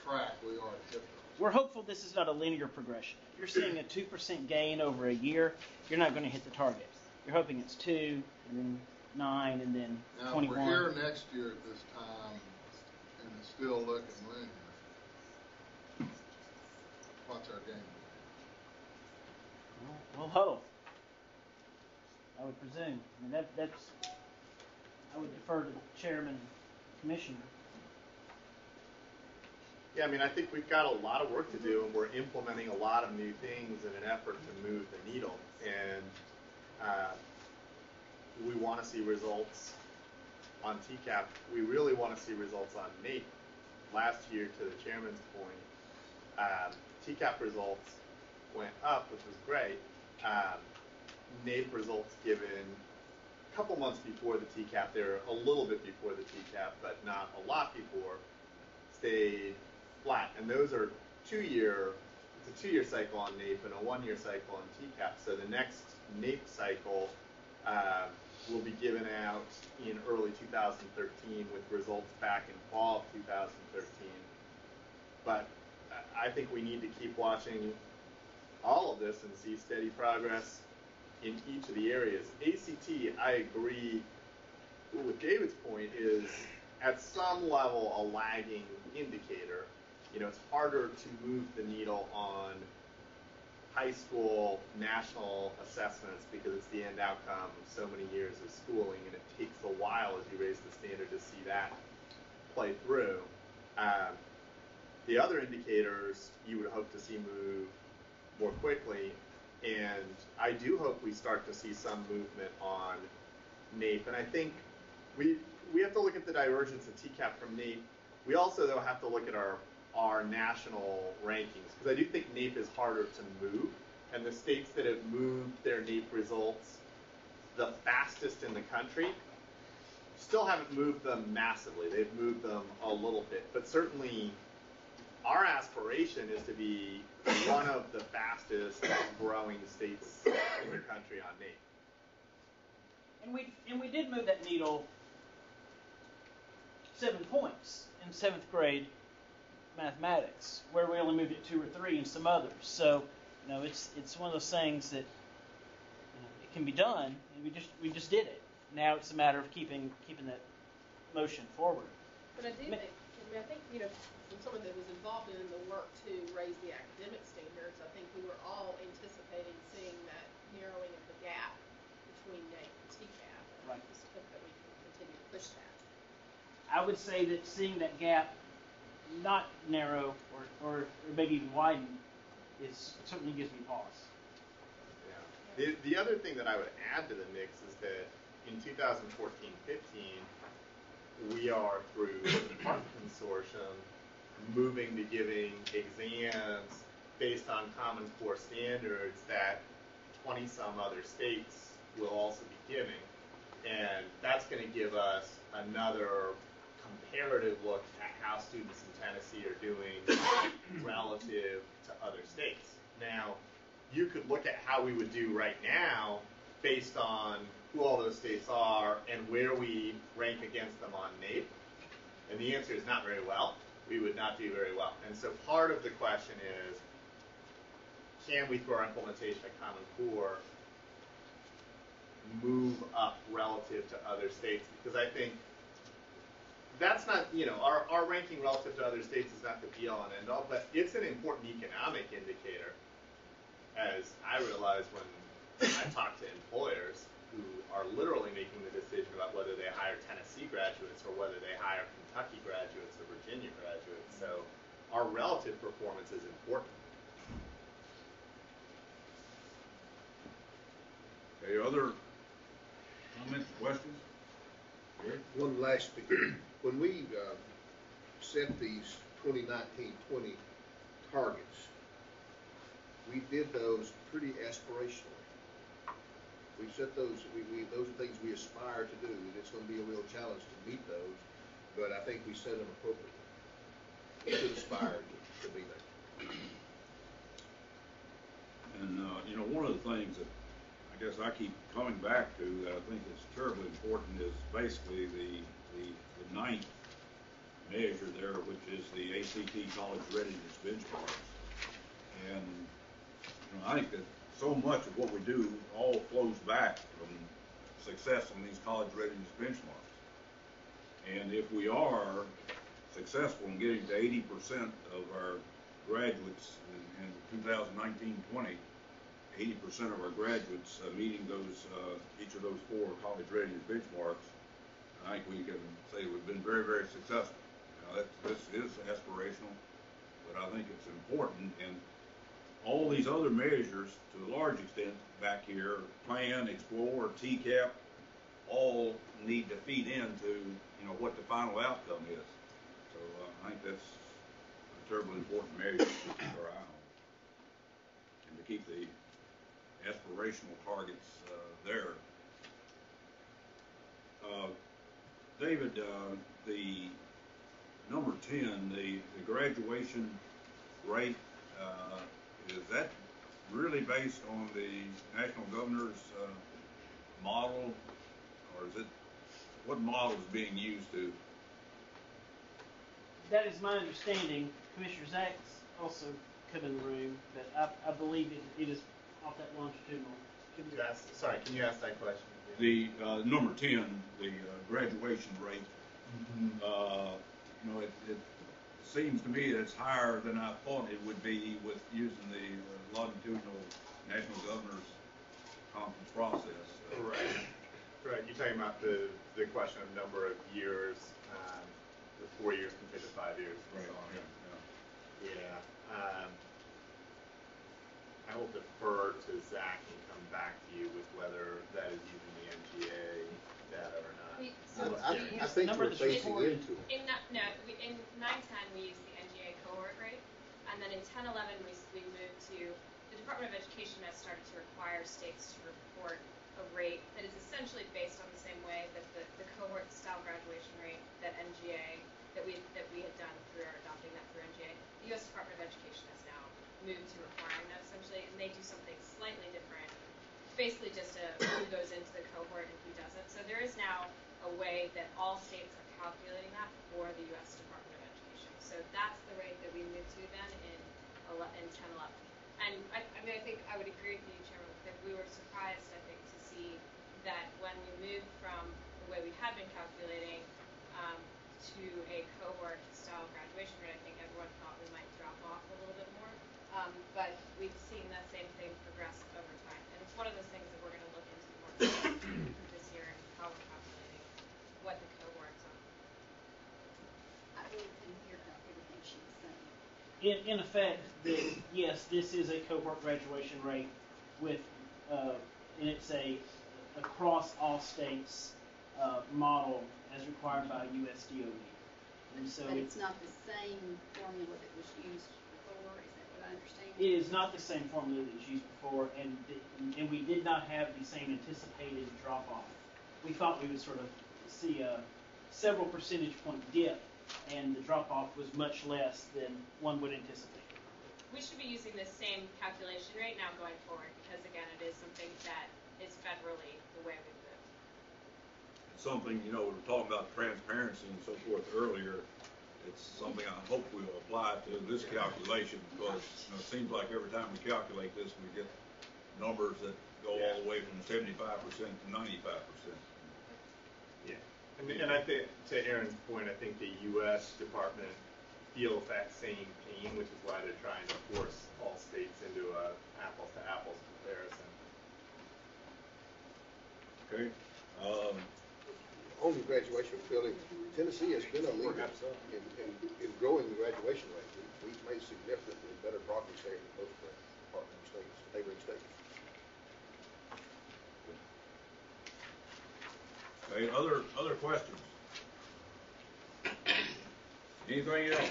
track we are to hit those. We're hopeful this is not a linear progression. If you're seeing a 2% gain over a year, you're not going to hit the target. You're hoping it's 2, and then 9, and then 21. Now, if we're here next year at this time, and it's still looking linear, what's our game? We'll huddle, I would presume. I mean, I would defer to the chairman and commissioner. Yeah, I mean, I think we've got a lot of work to do, and we're implementing a lot of new things in an effort to move the needle. And we want to see results on TCAP. We really want to see results on NAEP. Last year, to the chairman's point, TCAP results went up, which was great. NAEP results given a couple months before the TCAP, they were a little bit before the TCAP, but not a lot before, stayed flat. And those are it's a 2-year cycle on NAEP and a 1-year cycle on TCAP. So the next NAEP cycle will be given out in early 2013 with results back in fall of 2013. But I think we need to keep watching all of this and see steady progress in each of the areas. ACT, I agree with David's point, is at some level a lagging indicator. It's harder to move the needle on high school national assessments because it's the end outcome of so many years of schooling, and it takes a while as you raise the standard to see that play through. The other indicators you would hope to see move more quickly, and I do hope we start to see some movement on NAEP. And I think we have to look at the divergence of TCAP from NAEP. We also, though, have to look at our national rankings, because I do think NAEP is harder to move, and the states that have moved their NAEP results the fastest in the country still haven't moved them massively. They've moved them a little bit, but certainly our aspiration is to be one of the fastest growing states in the country on NAEP. And we did move that needle 7 points in 7th grade mathematics, where we only moved it 2 or 3 in some others. So, it's one of those things that it can be done, and we just did it. Now it's a matter of keeping that motion forward. But I do think, I think, from someone that was involved in the work to raise the academic standards, I think we were all anticipating seeing that narrowing of the gap between NAEP and TCAP. And I just hope that we can continue to push that. I would say that seeing that gap not narrow or maybe even widen certainly gives me pause. Yeah. The other thing that I would add to the mix is that in 2014-15, we are, through the PARC consortium, moving to giving exams based on Common Core standards that 20-some other states will also be giving. And that's going to give us another comparative look at how students in Tennessee are doing relative to other states. Now, you could look at how we would do right now based on who all those states are and where we rank against them on NAEP. And the answer is not very well. We would not do very well. And so part of the question is, can we, through our implementation of Common Core, move up relative to other states? Because I think that's not, our ranking relative to other states is not the be-all and end-all, but it's an important economic indicator, as I realize when I talk to employers who are literally making the decision about whether they hire Tennessee graduates or whether they hire Kentucky graduates or Virginia graduates. So our relative performance is important. Okay, other comments, questions? One last thing. When we set these 2019-20 targets, we did those pretty aspirationally. We set those, those are things we aspire to do, and it's going to be a real challenge to meet those, but I think we set them appropriately. We should aspire to be there. And, one of the things that I guess I keep coming back to that I think is terribly important is basically the ninth measure there, which is the ACT College Readiness Benchmarks. And, I think that so much of what we do all flows back from success on these college readiness benchmarks. And if we are successful in getting to 80% of our graduates in 2019-20, 80% of our graduates meeting those each of those 4 college readiness benchmarks, I think we can say we've been very, very successful. This is aspirational, but I think it's important. And all these other measures, to a large extent, back here, Plan, Explore, TCAP, all need to feed into, what the final outcome is. So I think that's a terribly important measure to keep our eye on, and to keep the aspirational targets there. David, the number 10, the graduation rate, is that really based on the National Governor's model, or is it, what model is being used to? That is my understanding. Commissioner Zacks also come in the room, but I believe it is off that longitudinal. Can you ask that question? The number 10, the graduation rate, it seems to me that it's higher than I thought it would be with using the longitudinal national governors conference process. Right. Right. You're talking about the question of number of years, the 4 years compared to 5 years. And Right. so on. Yeah. Yeah. I will defer to Zach and come back to you with whether that is using the MGA data or not. I think number we're that's facing reported. into it. In 9-10, we used the NGA cohort rate, and then in 10-11, we moved to, the Department of Education has started to require states to report a rate that is essentially based on the same way that the cohort style graduation rate that NGA, that we had done through our adopting that through NGA. The U.S. Department of Education has now moved to requiring that essentially, and they do something slightly different. Basically just who goes into the cohort and who doesn't. So there is now a way that all states are calculating that for the U.S. Department of Education. So that's the rate that we moved to then in 10-11. And I mean, I think I would agree with you, Chairman, that we were surprised, I think, to see that when we moved from the way we had been calculating to a cohort style graduation rate, I think everyone thought we might drop off a little bit more. But we've seen that same thing progress over time. And it's one of those things that we're going to look into more this year and how we're calculating what the cohorts are. I really couldn't hear everything she was saying. In effect, yes, this is a cohort graduation rate with, and it's a across all states model as required by USDOE. And so But it's not the same formula that was used before, is that what I understand? it is not the same formula that was used before, and we did not have the same anticipated drop off. We thought we would sort of see a several percentage point dip, and the drop off was much less than one would anticipate. We should be using the same calculation rate now going forward because, again, it is something that is federally the way we live. Something, we were talking about transparency and so forth earlier. It's something I hope we will apply to this calculation because it seems like every time we calculate this, we get numbers that go all the way from 75% to 95%. Yeah. And I think, to Aaron's point, I think the U.S. Department feels that same pain, which is why they're trying to force all states into a apples-to-apples comparison. Okay. On the graduation building, Tennessee has been a leader in growing the graduation rate. We've made significantly better progress there than most partner states, neighboring states. Okay, other questions? Anything else?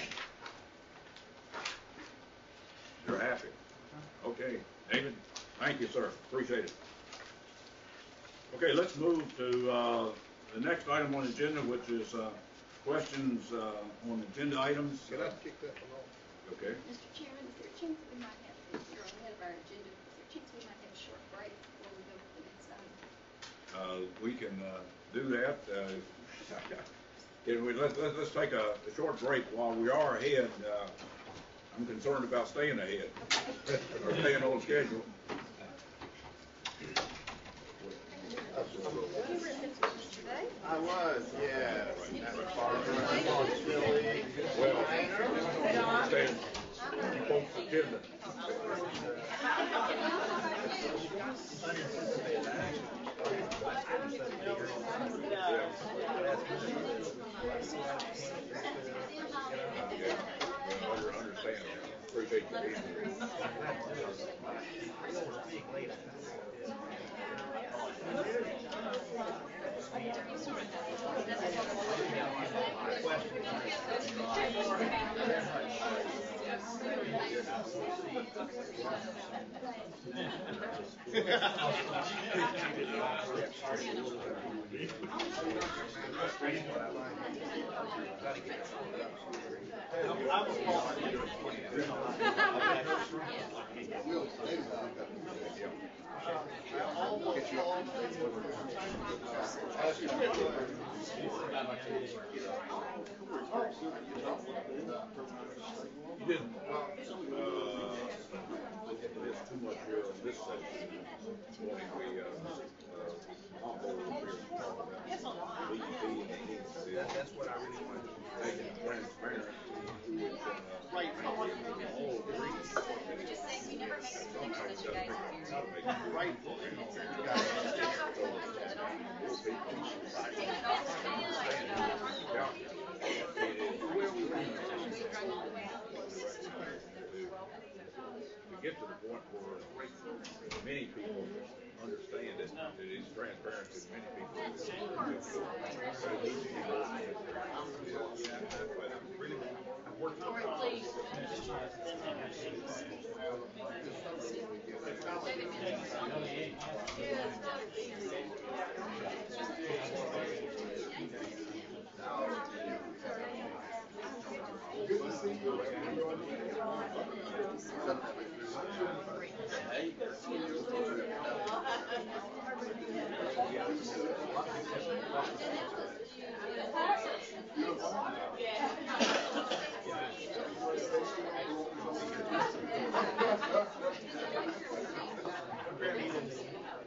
You're happy? Okay, David, thank you, sir. Appreciate it. Okay, let's move to the next item on the agenda, which is questions on agenda items. Can I kick that one off? Okay. Mr. Chairman, is there a chance we might have, if you're ahead of our agenda, is there a chance we might have a short break before we go to the next item? We can do that. Let's take a short break while we are ahead. I'm concerned about staying ahead or staying on schedule. I was, yeah. Well, staying folks' agenda. Understand. Appreciate you being here. You didn't. There's too much here on this section. Wanting That's what I really wanted to making it transparent. get to the point where many people understand it, that it's transparent to many people. I've worked on it. Good to see you.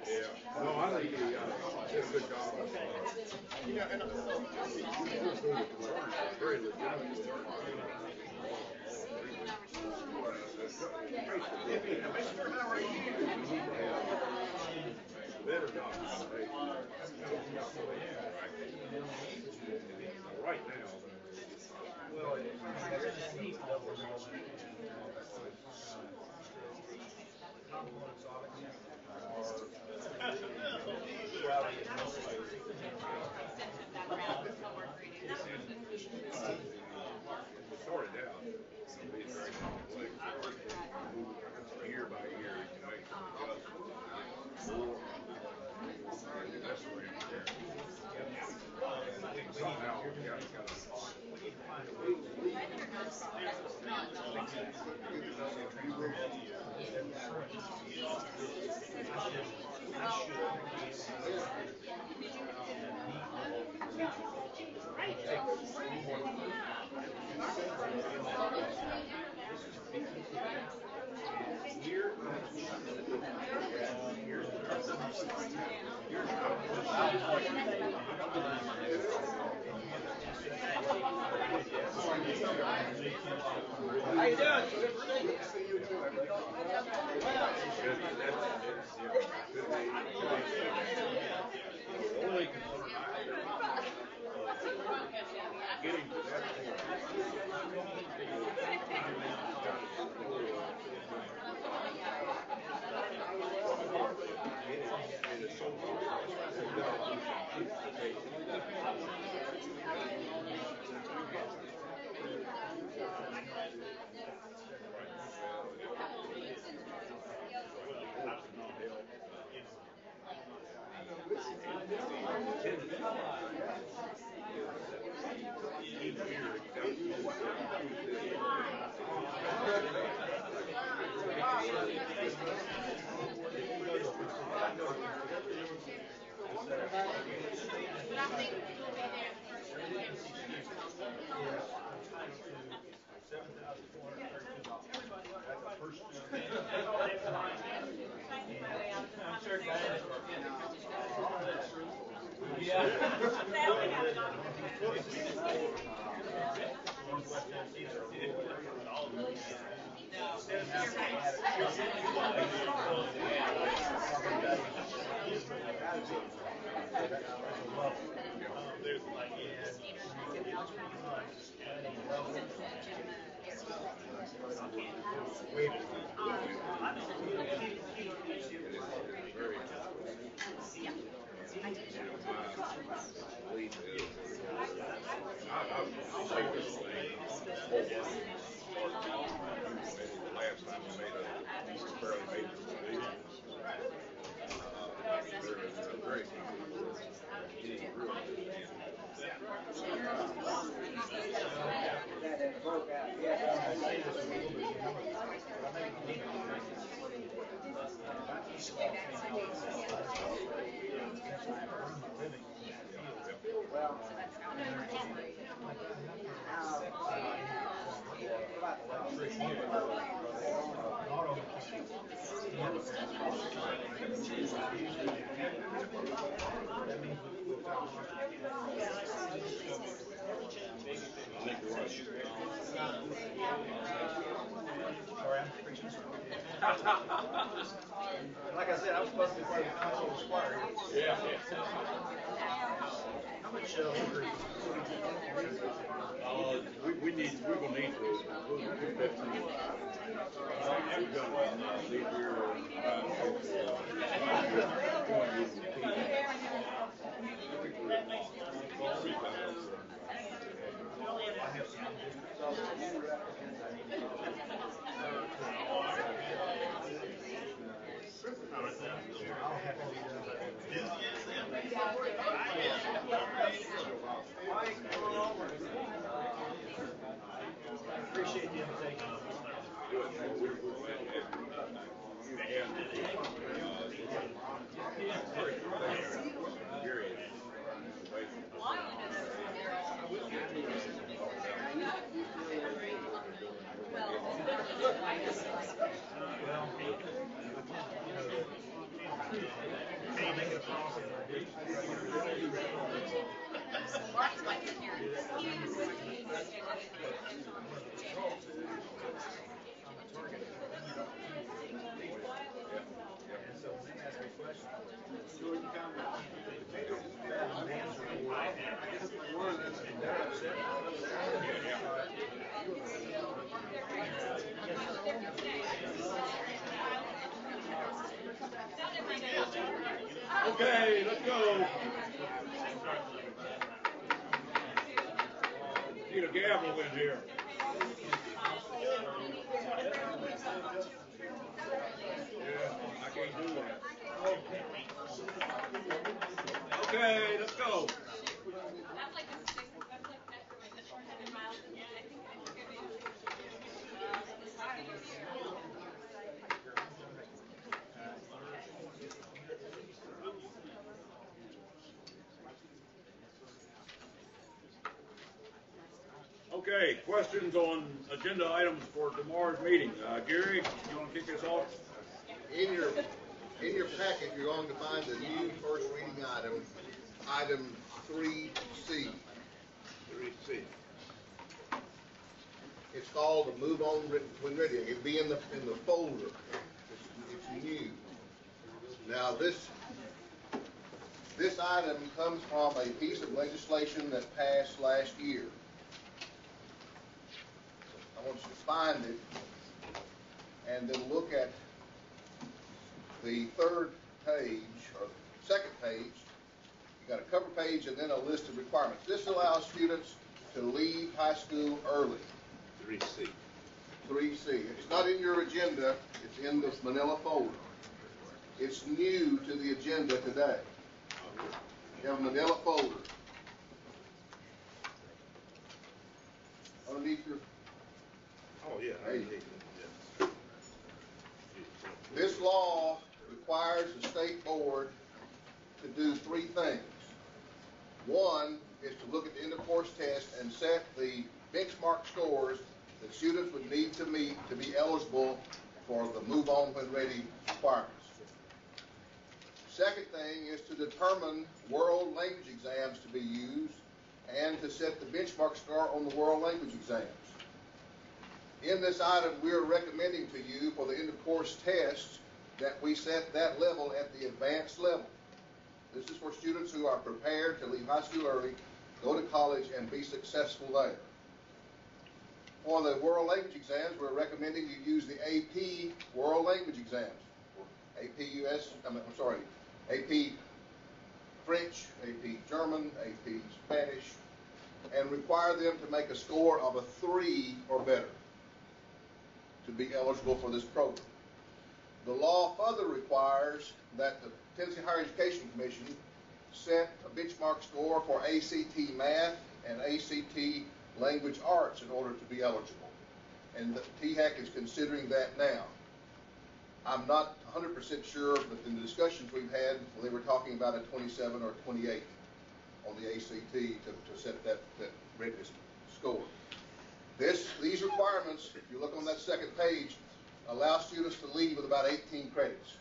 Yeah, no, I think he did a good job. Yeah, and Very legitimate. Better documentation. Right now. Well, there's a heap of components of it Sorted out, it'll be very complex. Year by year, you can make some adjustments. More, that's the way it's there. Somehow, we got How you doing? see you too. Only concern I have, getting to that point. It is so I'm sure Diana. Yeah. They only have it on. Like I said, I was supposed to be part of the council squire. Yeah. How much we're gonna need to include 215. We've got Appreciate the invitation. Okay, let's go. Need a gavel in here. Yeah, I can't do that. Okay, let's go. That's like the six, that's like the 400 miles. Yeah, I think I'm gonna be this time of year. Okay, questions on agenda items for tomorrow's meeting. Gary, you want to kick us off? In your packet, you're going to find the new first reading item, item 3C. 3C. It's called the Move On When Ready. It'll be in the folder. It's new. Now this item comes from a piece of legislation that passed last year. I want you to find it and then look at the third page or second page. You got a cover page and then a list of requirements. This allows students to leave high school early. 3C. 3C. It's not in your agenda. It's in this manila folder. It's new to the agenda today. You have a manila folder. Underneath your... Oh, yeah. There you go. This law requires the state board to do three things. One is to look at the end of course test and set the benchmark scores that students would need to meet to be eligible for the Move On When Ready requirements. Second thing is to determine world language exams to be used and to set the benchmark score on the world language exams. In this item, we are recommending to you for the end of course test that we set that level at the advanced level. This is for students who are prepared to leave high school early, go to college, and be successful there. For the world language exams, we're recommending you use the AP world language exams. AP French, AP German, AP Spanish, and require them to make a score of a 3 or better to be eligible for this program. The law further requires that the Tennessee Higher Education Commission set a benchmark score for ACT Math and ACT Language Arts in order to be eligible. And the THAC is considering that now. I'm not 100% sure, but in the discussions we've had, they were talking about a 27 or 28 on the ACT to set that readiness score. These requirements, if you look on that second page, allow students to leave with about 18 credits.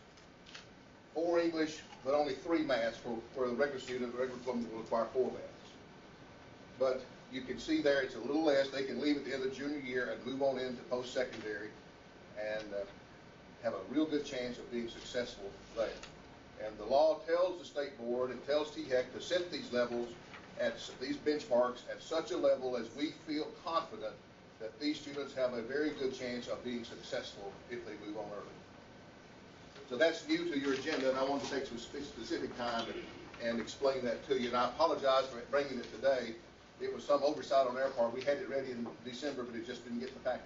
4 English, but only 3 maths for the regular student. The regular diploma will require 4 maths. But you can see there it's a little less. They can leave at the end of junior year and move on into post-secondary and have a real good chance of being successful there. And the law tells the state board and tells THEC to set these levels at these benchmarks at such a level as we feel confident that these students have a very good chance of being successful if they move on early. So that's new to your agenda, and I want to take some specific time and explain that to you. And I apologize for bringing it today. It was some oversight on our part. We had it ready in December, but it just didn't get in the package.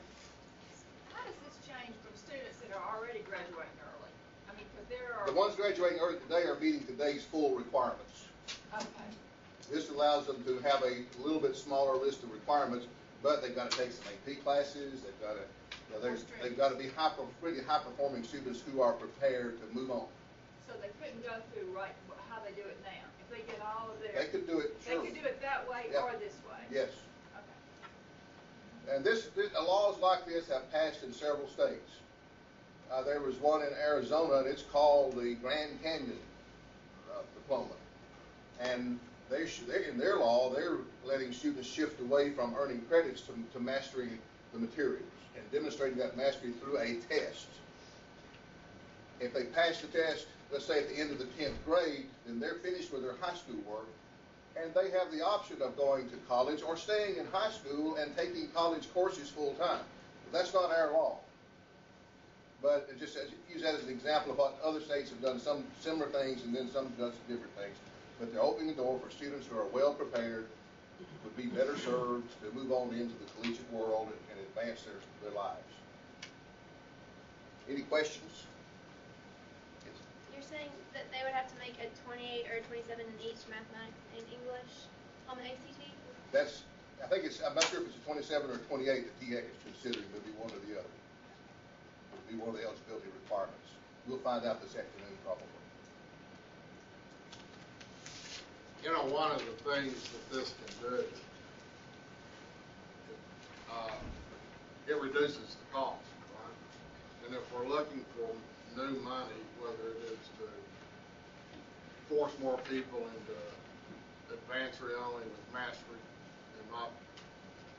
How does this change from students that are already graduating early? I mean, because there are... The ones graduating early today are meeting today's full requirements. Okay. This allows them to have a little bit smaller list of requirements, but they've got to take some AP classes. They've got to, they've got to be really high-performing students who are prepared to move on. So they couldn't go through how they do it now. If they get all of their... They could do it. Sure. They could do it that way or this way. Yes. Okay. And laws like this have passed in several states. There was one in Arizona, and it's called the Grand Canyon Diploma. And in their law, they're letting students shift away from earning credits to mastering the materials and demonstrating that mastery through a test. If they pass the test, let's say at the end of the 10th grade, then they're finished with their high school work, and they have the option of going to college or staying in high school and taking college courses full time. But that's not our law. But just use that as an example of what other states have done, some similar things and then some done some different things. But they're opening the door for students who are well prepared, would be better served to move on into the collegiate world and advance their lives. Any questions? You're saying that they would have to make a 28 or a 27 in each mathematics and English on the ACT? I think I'm not sure if it's a 27 or 28 that TEC is considering, but it'll be one or the other. It'll be one of the eligibility requirements. We'll find out this afternoon probably. You know, one of the things that this can do, it reduces the cost, right? And if we're looking for new money, whether it is to force more people into advanced only with mastery and not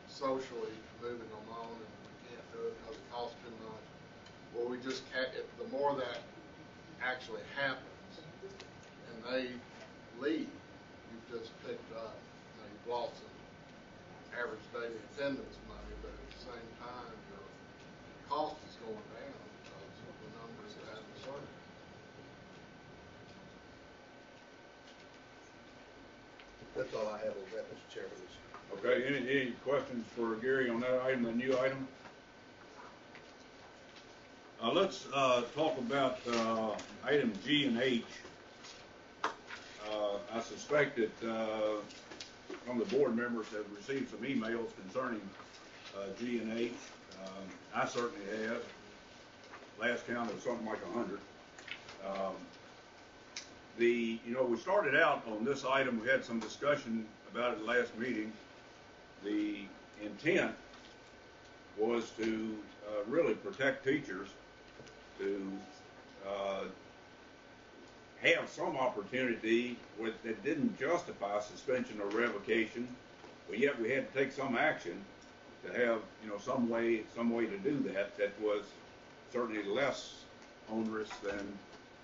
socially moving them on, and we can't do it because it costs too much, well, we just can't, the more that actually happens and they leave, you've just picked up, you've lost some average daily attendance money, but at the same time, your cost is going down because of the numbers that have been served. That's all I have on that, Mr. Chairman. Okay, any questions for Gary on that item, the new item? Let's talk about item G and H. I suspect that some of the board members have received some emails concerning G and H. I certainly have. Last count was something like 100. We started out on this item, we had some discussion about it last meeting. The intent was to really protect teachers, to have some opportunity that didn't justify suspension or revocation, but yet we had to take some action to have, some way to do that was certainly less onerous than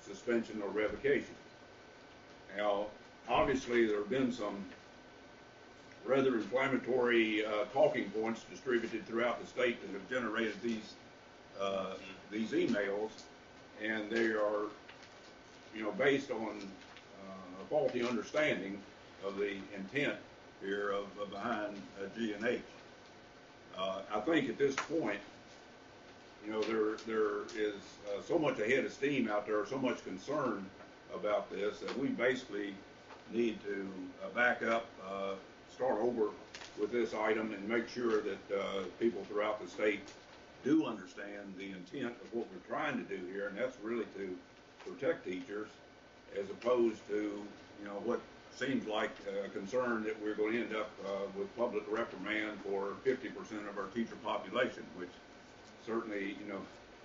suspension or revocation. Now, obviously, there have been some rather inflammatory talking points distributed throughout the state that have generated these emails, and they are, based on a faulty understanding of the intent here of behind G and H. I think at this point, there is so much a head of steam out there, so much concern about this that we basically need to back up, start over with this item and make sure that people throughout the state do understand the intent of what we're trying to do here, and that's really to protect teachers as opposed to, what seems like a concern that we're going to end up with public reprimand for 50% of our teacher population, which certainly,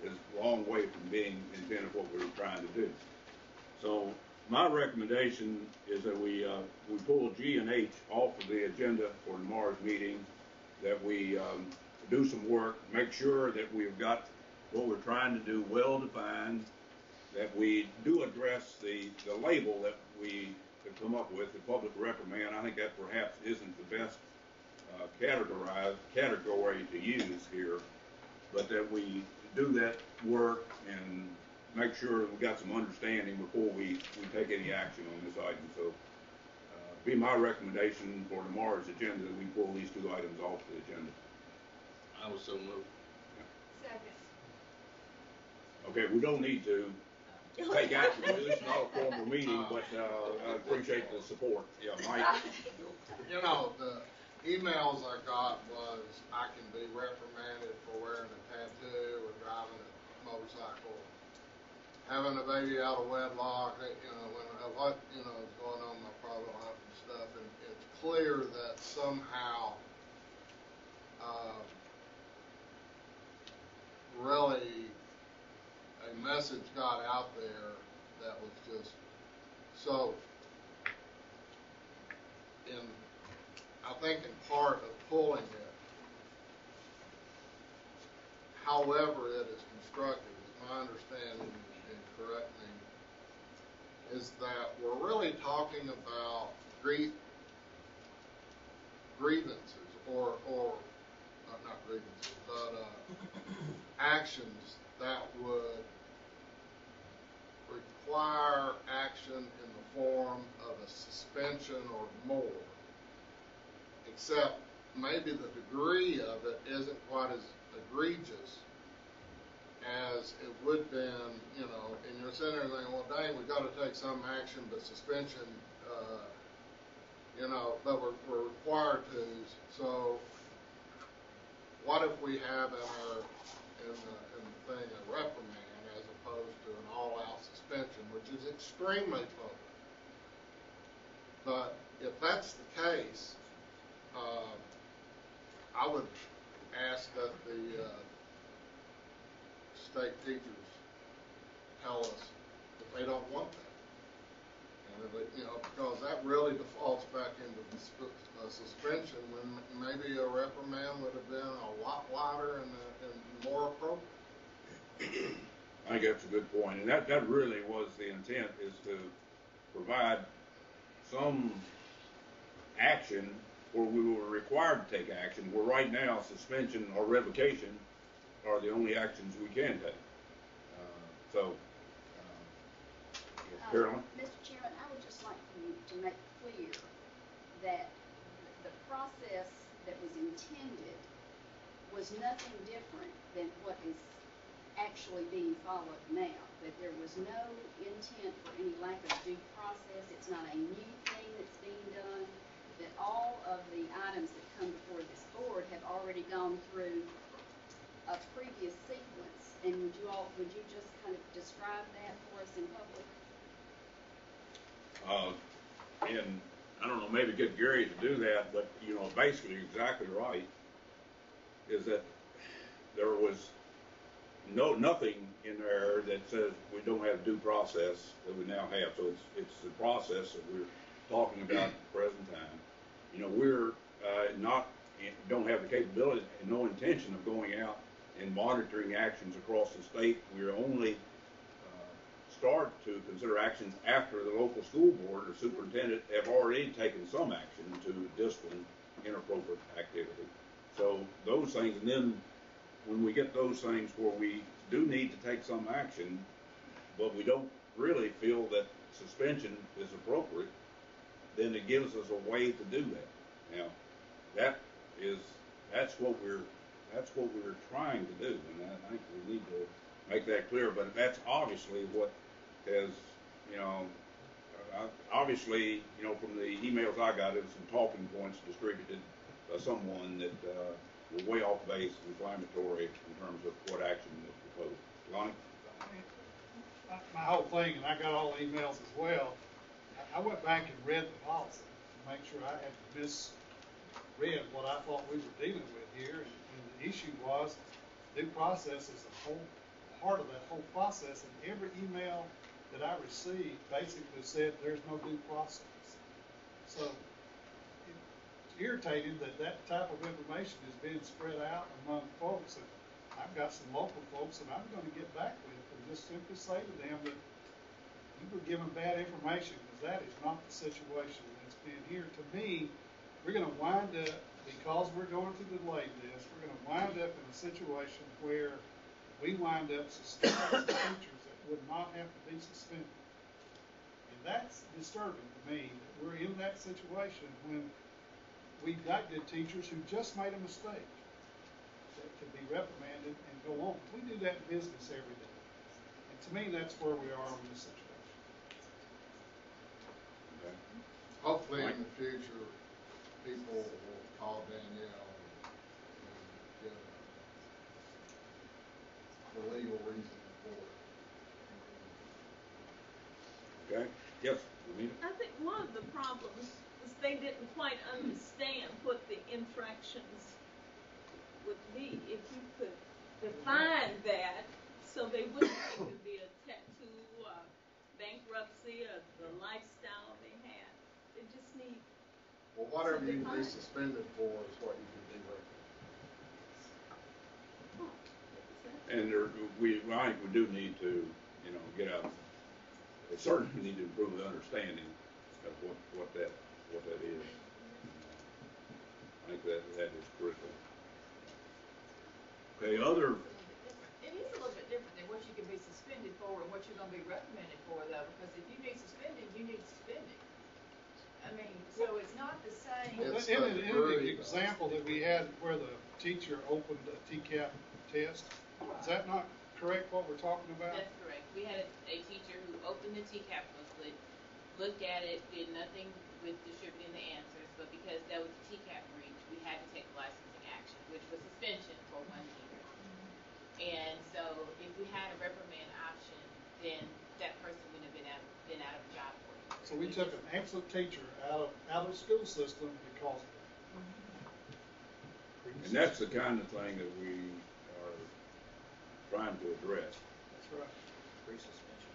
is a long way from being the intent of what we're trying to do. So my recommendation is that we pull G and H off of the agenda for tomorrow's meeting, that we do some work, make sure that we've got what we're trying to do well defined, that we do address the label that we have come up with, the public reprimand. I think that perhaps isn't the best category to use here, but that we do that work and make sure we got some understanding before we take any action on this item. So, be my recommendation for tomorrow's agenda that we pull these two items off the agenda. I was so moved. Second. Okay, we don't need to take action. This is not a formal meeting, but I appreciate the support. Yeah, Mike. You know, the emails I got was, I can be reprimanded for wearing a tattoo or driving a motorcycle, having a baby out of wedlock, what, is going on in my private life and stuff, and it's clear that somehow, really, a message got out there that was just so, I think in part of pulling it, however it is constructed, is my understanding, and correct me, is that we're really talking about grievances or not grievances, but actions that would require action in the form of a suspension or more, except maybe the degree of it isn't quite as egregious as it would been, and you're sitting there thinking, well, dang, we got to take some action, but suspension, but we're required to. So what if we have in the thing a reprimand as opposed to an all-out suspension, which is extremely public? But if that's the case, I would ask that the state teachers tell us if they don't want that. And because that really defaults back into the suspension when maybe a reprimand would have been a lot lighter and more appropriate. I think that's a good point, and that really was the intent, is to provide some action where we were required to take action, where right now suspension or revocation are the only actions we can take. Carolyn? Mr. Chairman, I would just like for you to make clear that the process that was intended was nothing different than what is actually being followed now. That there was no intent for any lack of due process. It's not a new thing that's being done. That all of the items that come before this board have already gone through a previous sequence. And would you just kind of describe that for us in public? And I don't know, maybe get Gary to do that, but basically exactly right, is that there was nothing in there that says we don't have due process that we now have. So it's the process that we're talking about at the present time. We're don't have the capability and no intention of going out and monitoring actions across the state. We're only start to consider actions after the local school board or superintendent have already taken some action to discipline inappropriate activity. So those things, and then when we get those things where we do need to take some action, but we don't really feel that suspension is appropriate, then it gives us a way to do that. Now, that's what we're trying to do, and I think we need to make that clear. But that's obviously what has, obviously, from the emails I got, it was some talking points distributed by someone that were way off base, inflammatory in terms of what action was proposed. Lonnie? My whole thing, and I got all the emails as well, I went back and read the policy to make sure I had misread what I thought we were dealing with here, and the issue was due process is a whole part of that whole process, and every email that I received basically said there's no due process. So it's irritating that type of information is being spread out among folks, and I've got some local folks that I'm going to get back with and just simply say to them that you were given bad information, because that is not the situation that's been here. To me, we're going to wind up because we're going to delay this, we're gonna wind up in a situation where we wind up suspending some teachers that would not have to be suspended. And that's disturbing to me, that we're in that situation when we've got good teachers who just made a mistake that can be reprimanded and go on. We do that in business every day. And to me, that's where we are in this situation. Okay. Hopefully in the future, people will call Danielle and get the legal reason for it. Okay, yes, Lamita? I think one of the problems is they didn't quite understand what the infractions would be. If you could define that, so they wouldn't think it'd be a tattoo, bankruptcy, or the lifestyle they had. They just need. Well, whatever you can be suspended for is what you can be recommended. And I think we do need to, get out, we certainly need to improve the understanding of what that is. I think that is critical. Okay, other, It is a little bit different than what you can be suspended for and what you're gonna be recommended for, though, because if you need suspended, you need suspended. I mean, so it's not the same. Well, in the example that we had where the teacher opened a TCAP test, is that not correct what we're talking about? That's correct. We had a teacher who opened the TCAP booklet, looked at it, did nothing with distributing the answers, but because that was a TCAP breach, we had to take licensing action, which was suspension for 1 year. And so if we had a reprimand option, then that person wouldn't have been out of a job for you. So we took an excellent teacher out of the school system because of that. and that's the kind of thing that we are trying to address. That's right. Pre-suspension.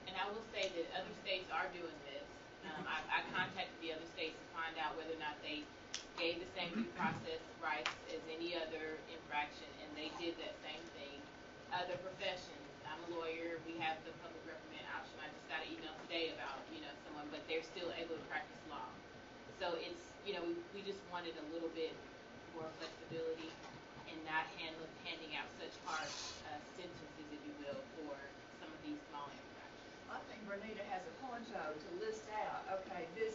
And I will say that other states are doing this. I contacted the other states to find out whether or not they gave the same due process rights as any other infraction, and they did that same thing. Other professions, I'm a lawyer, we have the public reprimand option. I just got an email today about, someone, but they're still able to practice law. So it's, we just wanted a little bit more flexibility and not handing out such harsh sentences, if you will, for some of these small infractions. I think Bernita has a point, though, to list out, okay, this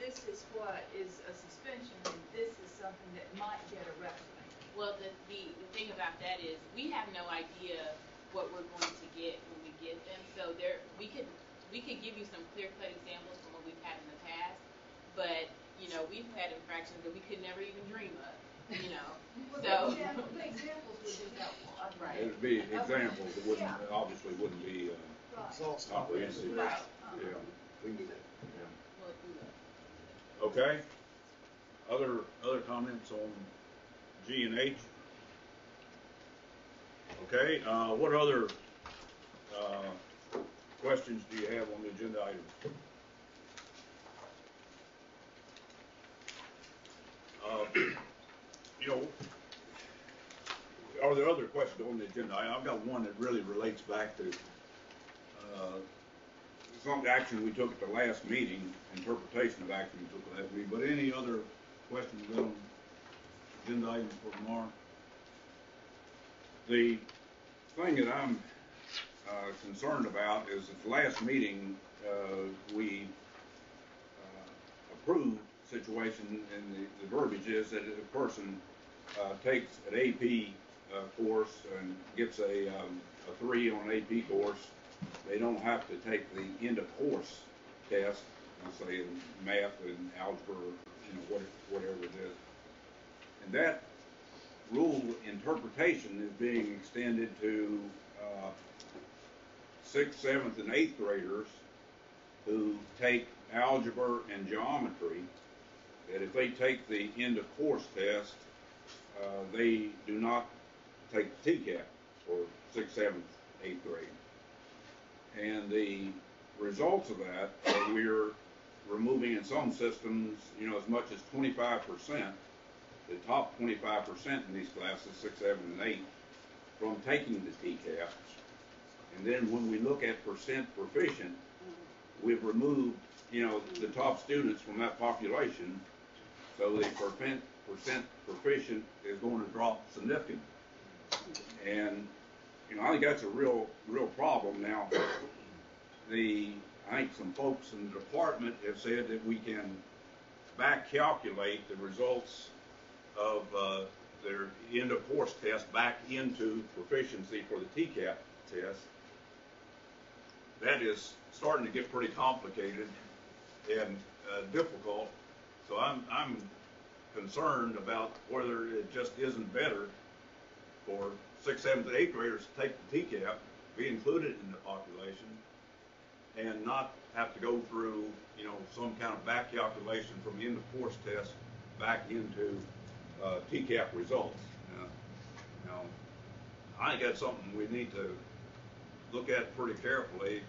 is what is a suspension, and this is something that might get a reprimand. Well, the thing about that is we have no idea what we're going to get when we get them. So we could give you some clear-cut examples from what we've had in the past, but we've had infractions that we could never even dream of. Well, the examples would be helpful. Right. It'd be examples that obviously wouldn't be comprehensive. Right. Yeah. We can do that. We'll do that. Okay. Other comments on G and H? Okay. What other questions do you have on the agenda items? Are there other questions on the agenda? I've got one that really relates back to some action we took at the last meeting, interpretation of action we took at the last meeting. But any other questions on agenda items for tomorrow? The thing that I'm concerned about is at the last meeting we approved situation, and the verbiage is that if a person takes an AP course and gets a 3 on an AP course, they don't have to take the end of course test, let's say in math and algebra, whatever it is. And that rule interpretation is being extended to 6th, 7th, and 8th graders who take algebra and geometry, that if they take the end of course test, they do not take the TCAP for 6th, 7th, 8th grade. And the results of that are we're removing in some systems, as much as 25%, the top 25% in these classes, 6, 7, and 8, from taking the TCAP. And then when we look at percent proficient, we've removed you know, the top students from that population, so the percent proficient is going to drop significantly. And, you know, I think that's a real problem. Now, I think some folks in the department have said that we can back calculate the results of their end of course test back into proficiency for the TCAP test. That is starting to get pretty complicated and difficult. So I'm concerned about whether it just isn't better for 6th, 7th, and 8th graders to take the TCAP, be included in the population, and not have to go through, you know, some kind of back calculation from the end of course test back into TCAP results. Now, I think that's something we need to look at pretty carefully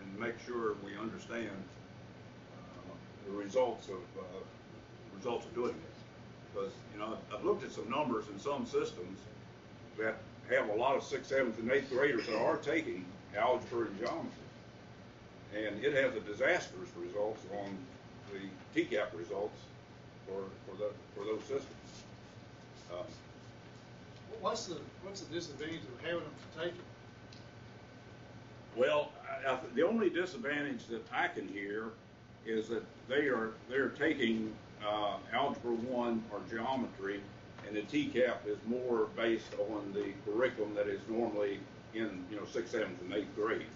and make sure we understand the results of doing this. Because, you know, I've looked at some numbers in some systems that have a lot of 6th, 7th, and 8th graders that are taking algebra and geometry. And it has a disastrous results on the TCAP results for those systems. What's the disadvantage of having them to take it? Well, the only disadvantage that I can hear is that they're taking Algebra 1 or geometry, and the TCAP is more based on the curriculum that is normally in, you know, 6th, 7th, and 8th grade.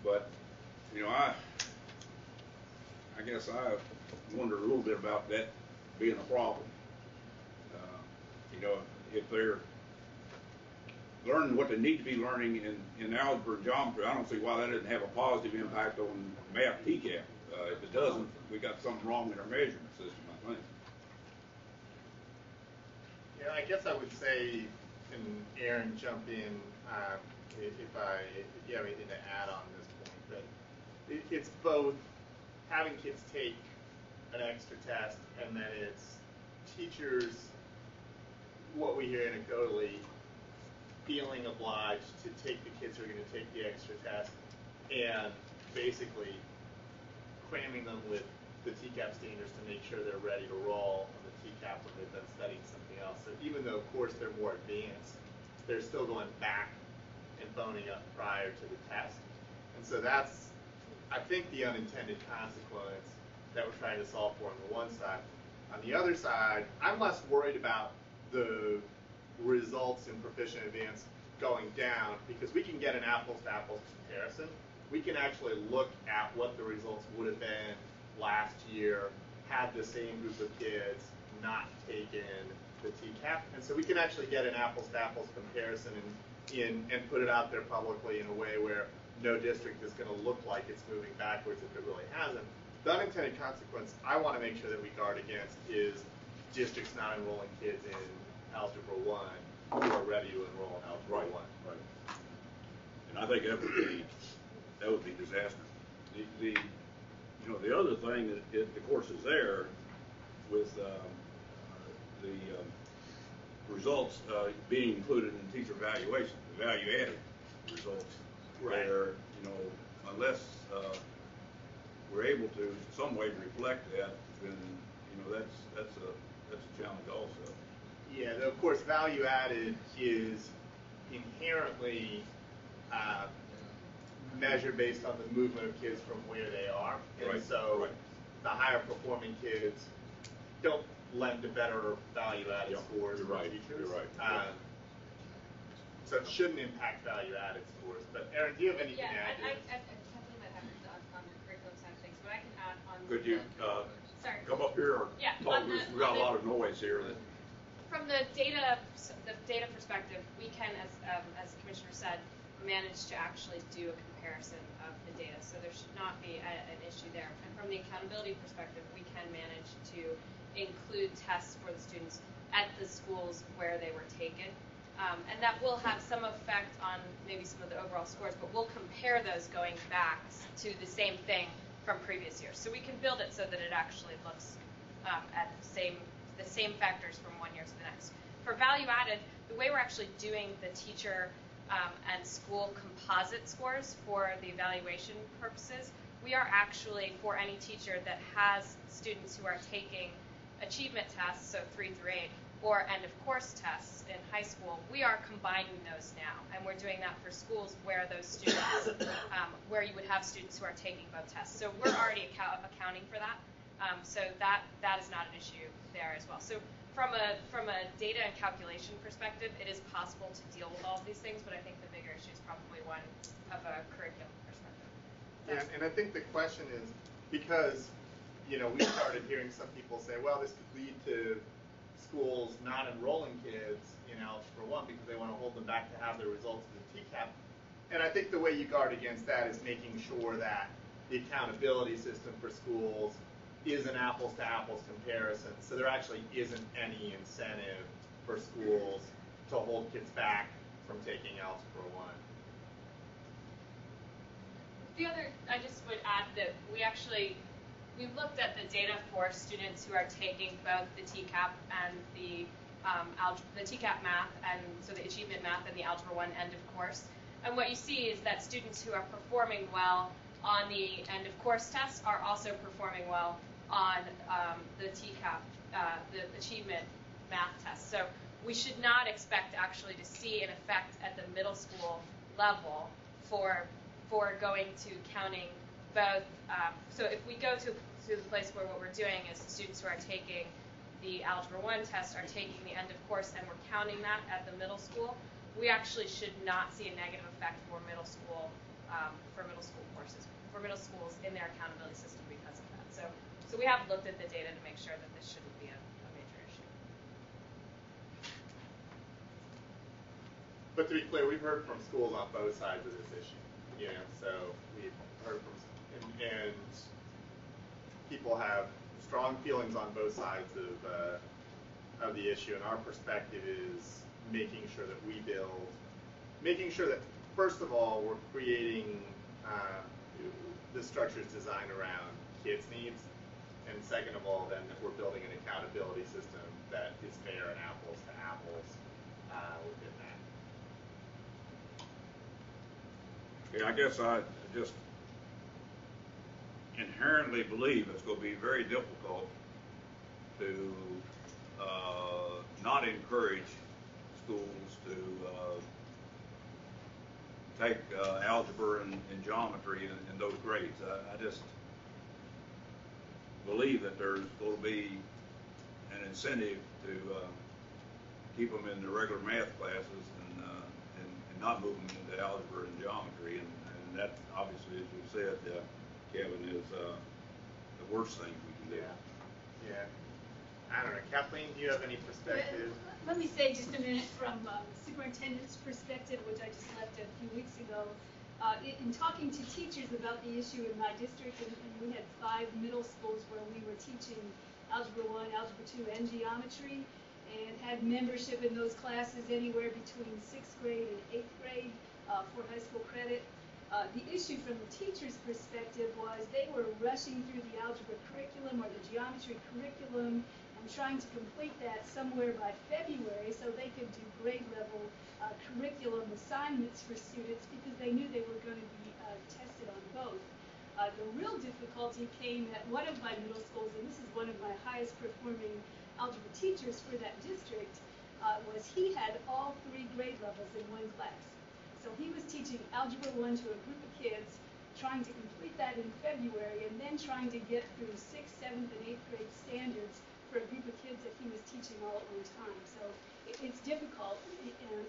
But, you know, I guess I wonder a little bit about that being a problem. You know, if they're learning what they need to be learning in algebra and geometry, I don't see why that doesn't have a positive impact on math TCAP. If it doesn't, we got something wrong in our measurement system, I think. Yeah, I guess I would say, and Aaron jump in if you have anything to add on this point, but it's both having kids take an extra test, and then it's teachers, what we hear anecdotally, feeling obliged to take the kids who are going to take the extra test and basically cramming them with the TCAP standards to make sure they're ready to roll on the TCAP when they've been studying something else. So even though, of course, they're more advanced, they're still going back and boning up prior to the test. And so that's, I think, the unintended consequence that we're trying to solve for on the one side. On the other side, I'm less worried about the results in proficient advanced going down, because we can get an apples-to-apples comparison. We can actually look at what the results would have been last year had the same group of kids not taken the TCAP. And so we can actually get an apples-to-apples comparison and put it out there publicly in a way where no district is going to look like it's moving backwards if it really hasn't. The unintended consequence I want to make sure that we guard against is districts not enrolling kids in Algebra 1 who are ready to enroll in Algebra 1. Right. And I think that would be disastrous. The other thing that of course is there with the results being included in teacher evaluation, the value-added results, where, you know, unless we're able to in some way reflect that, then, you know, that's a challenge also. Yeah, though of course value added is inherently measured based on the movement of kids from where they are. And so the higher performing kids don't lend to better value added scores for teachers. You're right. So it shouldn't impact value added scores. But Aaron, do you have anything to add to this? I definitely might have on the curriculum side of things. What I can add on Could you come up here or talk to us? We've got a lot of noise here. From the data perspective, we can, as the commissioner said, manage to actually do a comparison of the data. So there should not be an issue there. And from the accountability perspective, we can manage to include tests for the students at the schools where they were taken. And that will have some effect on maybe some of the overall scores, but we'll compare those going back to the same thing from previous years. So we can build it so that it actually looks at the same factors from one year to the next. For value added, the way we're actually doing the teacher and school composite scores for the evaluation purposes, we are actually, for any teacher that has students who are taking achievement tests, so 3 through 8, or end of course tests in high school, we are combining those now, and we're doing that for schools where those students, where you would have students who are taking both tests. So we're already accounting for that. So that is not an issue there as well. So from a data and calculation perspective, it is possible to deal with all of these things, but I think the bigger issue is probably one of a curriculum perspective. And I think the question is, because, we started hearing some people say, well, this could lead to schools not enrolling kids in Algebra 1 because they want to hold them back to have their results of the TCAP. And I think the way you guard against that is making sure that the accountability system for schools is an apples-to-apples comparison, so there actually isn't any incentive for schools to hold kids back from taking Algebra 1. I just would add that we looked at the data for students who are taking both the TCAP and the TCAP math, and so the achievement math and the Algebra 1 end of course. And what you see is that students who are performing well on the end of course tests are also performing well on the TCAP, the achievement math test. So we should not expect actually to see an effect at the middle school level for going to counting both. So if we go to the place where what we're doing is the students who are taking the Algebra 1 test are taking the end of course, and we're counting that at the middle school, we actually should not see a negative effect for middle school courses, for middle schools in their accountability system because of that. So we have looked at the data to make sure that this shouldn't be a major issue. But to be clear, we've heard from schools on both sides of this issue. So we've heard from, and people have strong feelings on both sides of the issue, and our perspective is making sure that first of all, we're creating the structures designed around kids' needs, and second of all, then that we're building an accountability system that is fair and apples to apples within that. Okay, I guess I just inherently believe it's going to be very difficult to not encourage schools to take algebra and geometry in those grades. I just believe that there's going to be an incentive to keep them in the regular math classes and not move them into algebra and geometry, and that obviously, as you said, Kevin, is the worst thing we can do. Yeah. I don't know, Kathleen, do you have any perspective? Let me say just a minute from superintendent's perspective, which I just left a few weeks ago. In talking to teachers about the issue in my district, and we had 5 middle schools where we were teaching Algebra 1, Algebra 2, and geometry, and had membership in those classes anywhere between 6th grade and 8th grade for high school credit. The issue from the teacher's perspective was they were rushing through the algebra curriculum or the geometry curriculum and trying to complete that somewhere by February so they could do grade level curriculum assignments for students because they knew they were going to be tested on both. The real difficulty came at one of my middle schools, and this is one of my highest performing algebra teachers for that district, was he had all 3 grade levels in one class. So he was teaching Algebra 1 to a group of kids, trying to complete that in February, and then trying to get through 6th, 7th, and 8th grade standards for a group of kids that he was teaching all at one time. So it's difficult.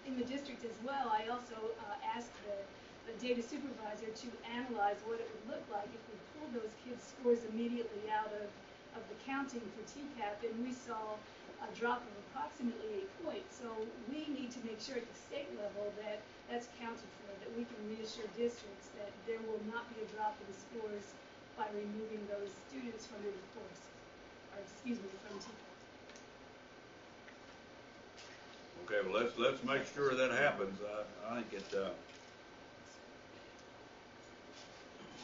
In the district as well, I also asked the data supervisor to analyze what it would look like if we pulled those kids' scores immediately out of the counting for TCAP, and we saw a drop of approximately 8 points. So we need to make sure at the state level that that's counted for, that we can reassure districts that there will not be a drop in scores by removing those students from any course, or from TCAP. Okay, well, let's make sure that happens. I think it.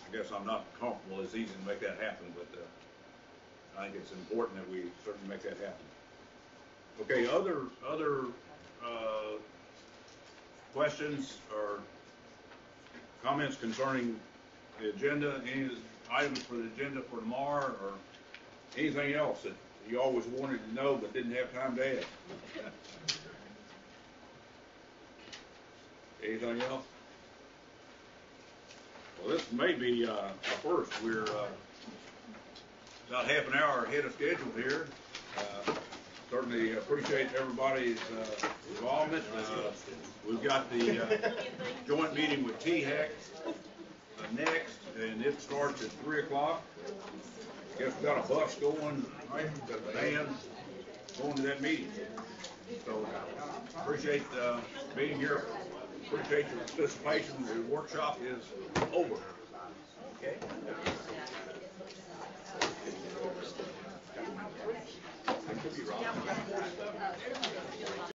I guess I'm not comfortable. It's easy to make that happen, but I think it's important that we certainly make that happen. Okay, other questions or comments concerning the agenda? items for the agenda for tomorrow, or anything else that you always wanted to know but didn't have time to ask? Anything else? Well, this may be our first. We're about half an hour ahead of schedule here. Certainly appreciate everybody's involvement. We've got the joint meeting with THEC next, and it starts at 3 o'clock. Guess we got a bus going, right? Got a van going to that meeting. So appreciate being here. Appreciate your participation. The workshop is over.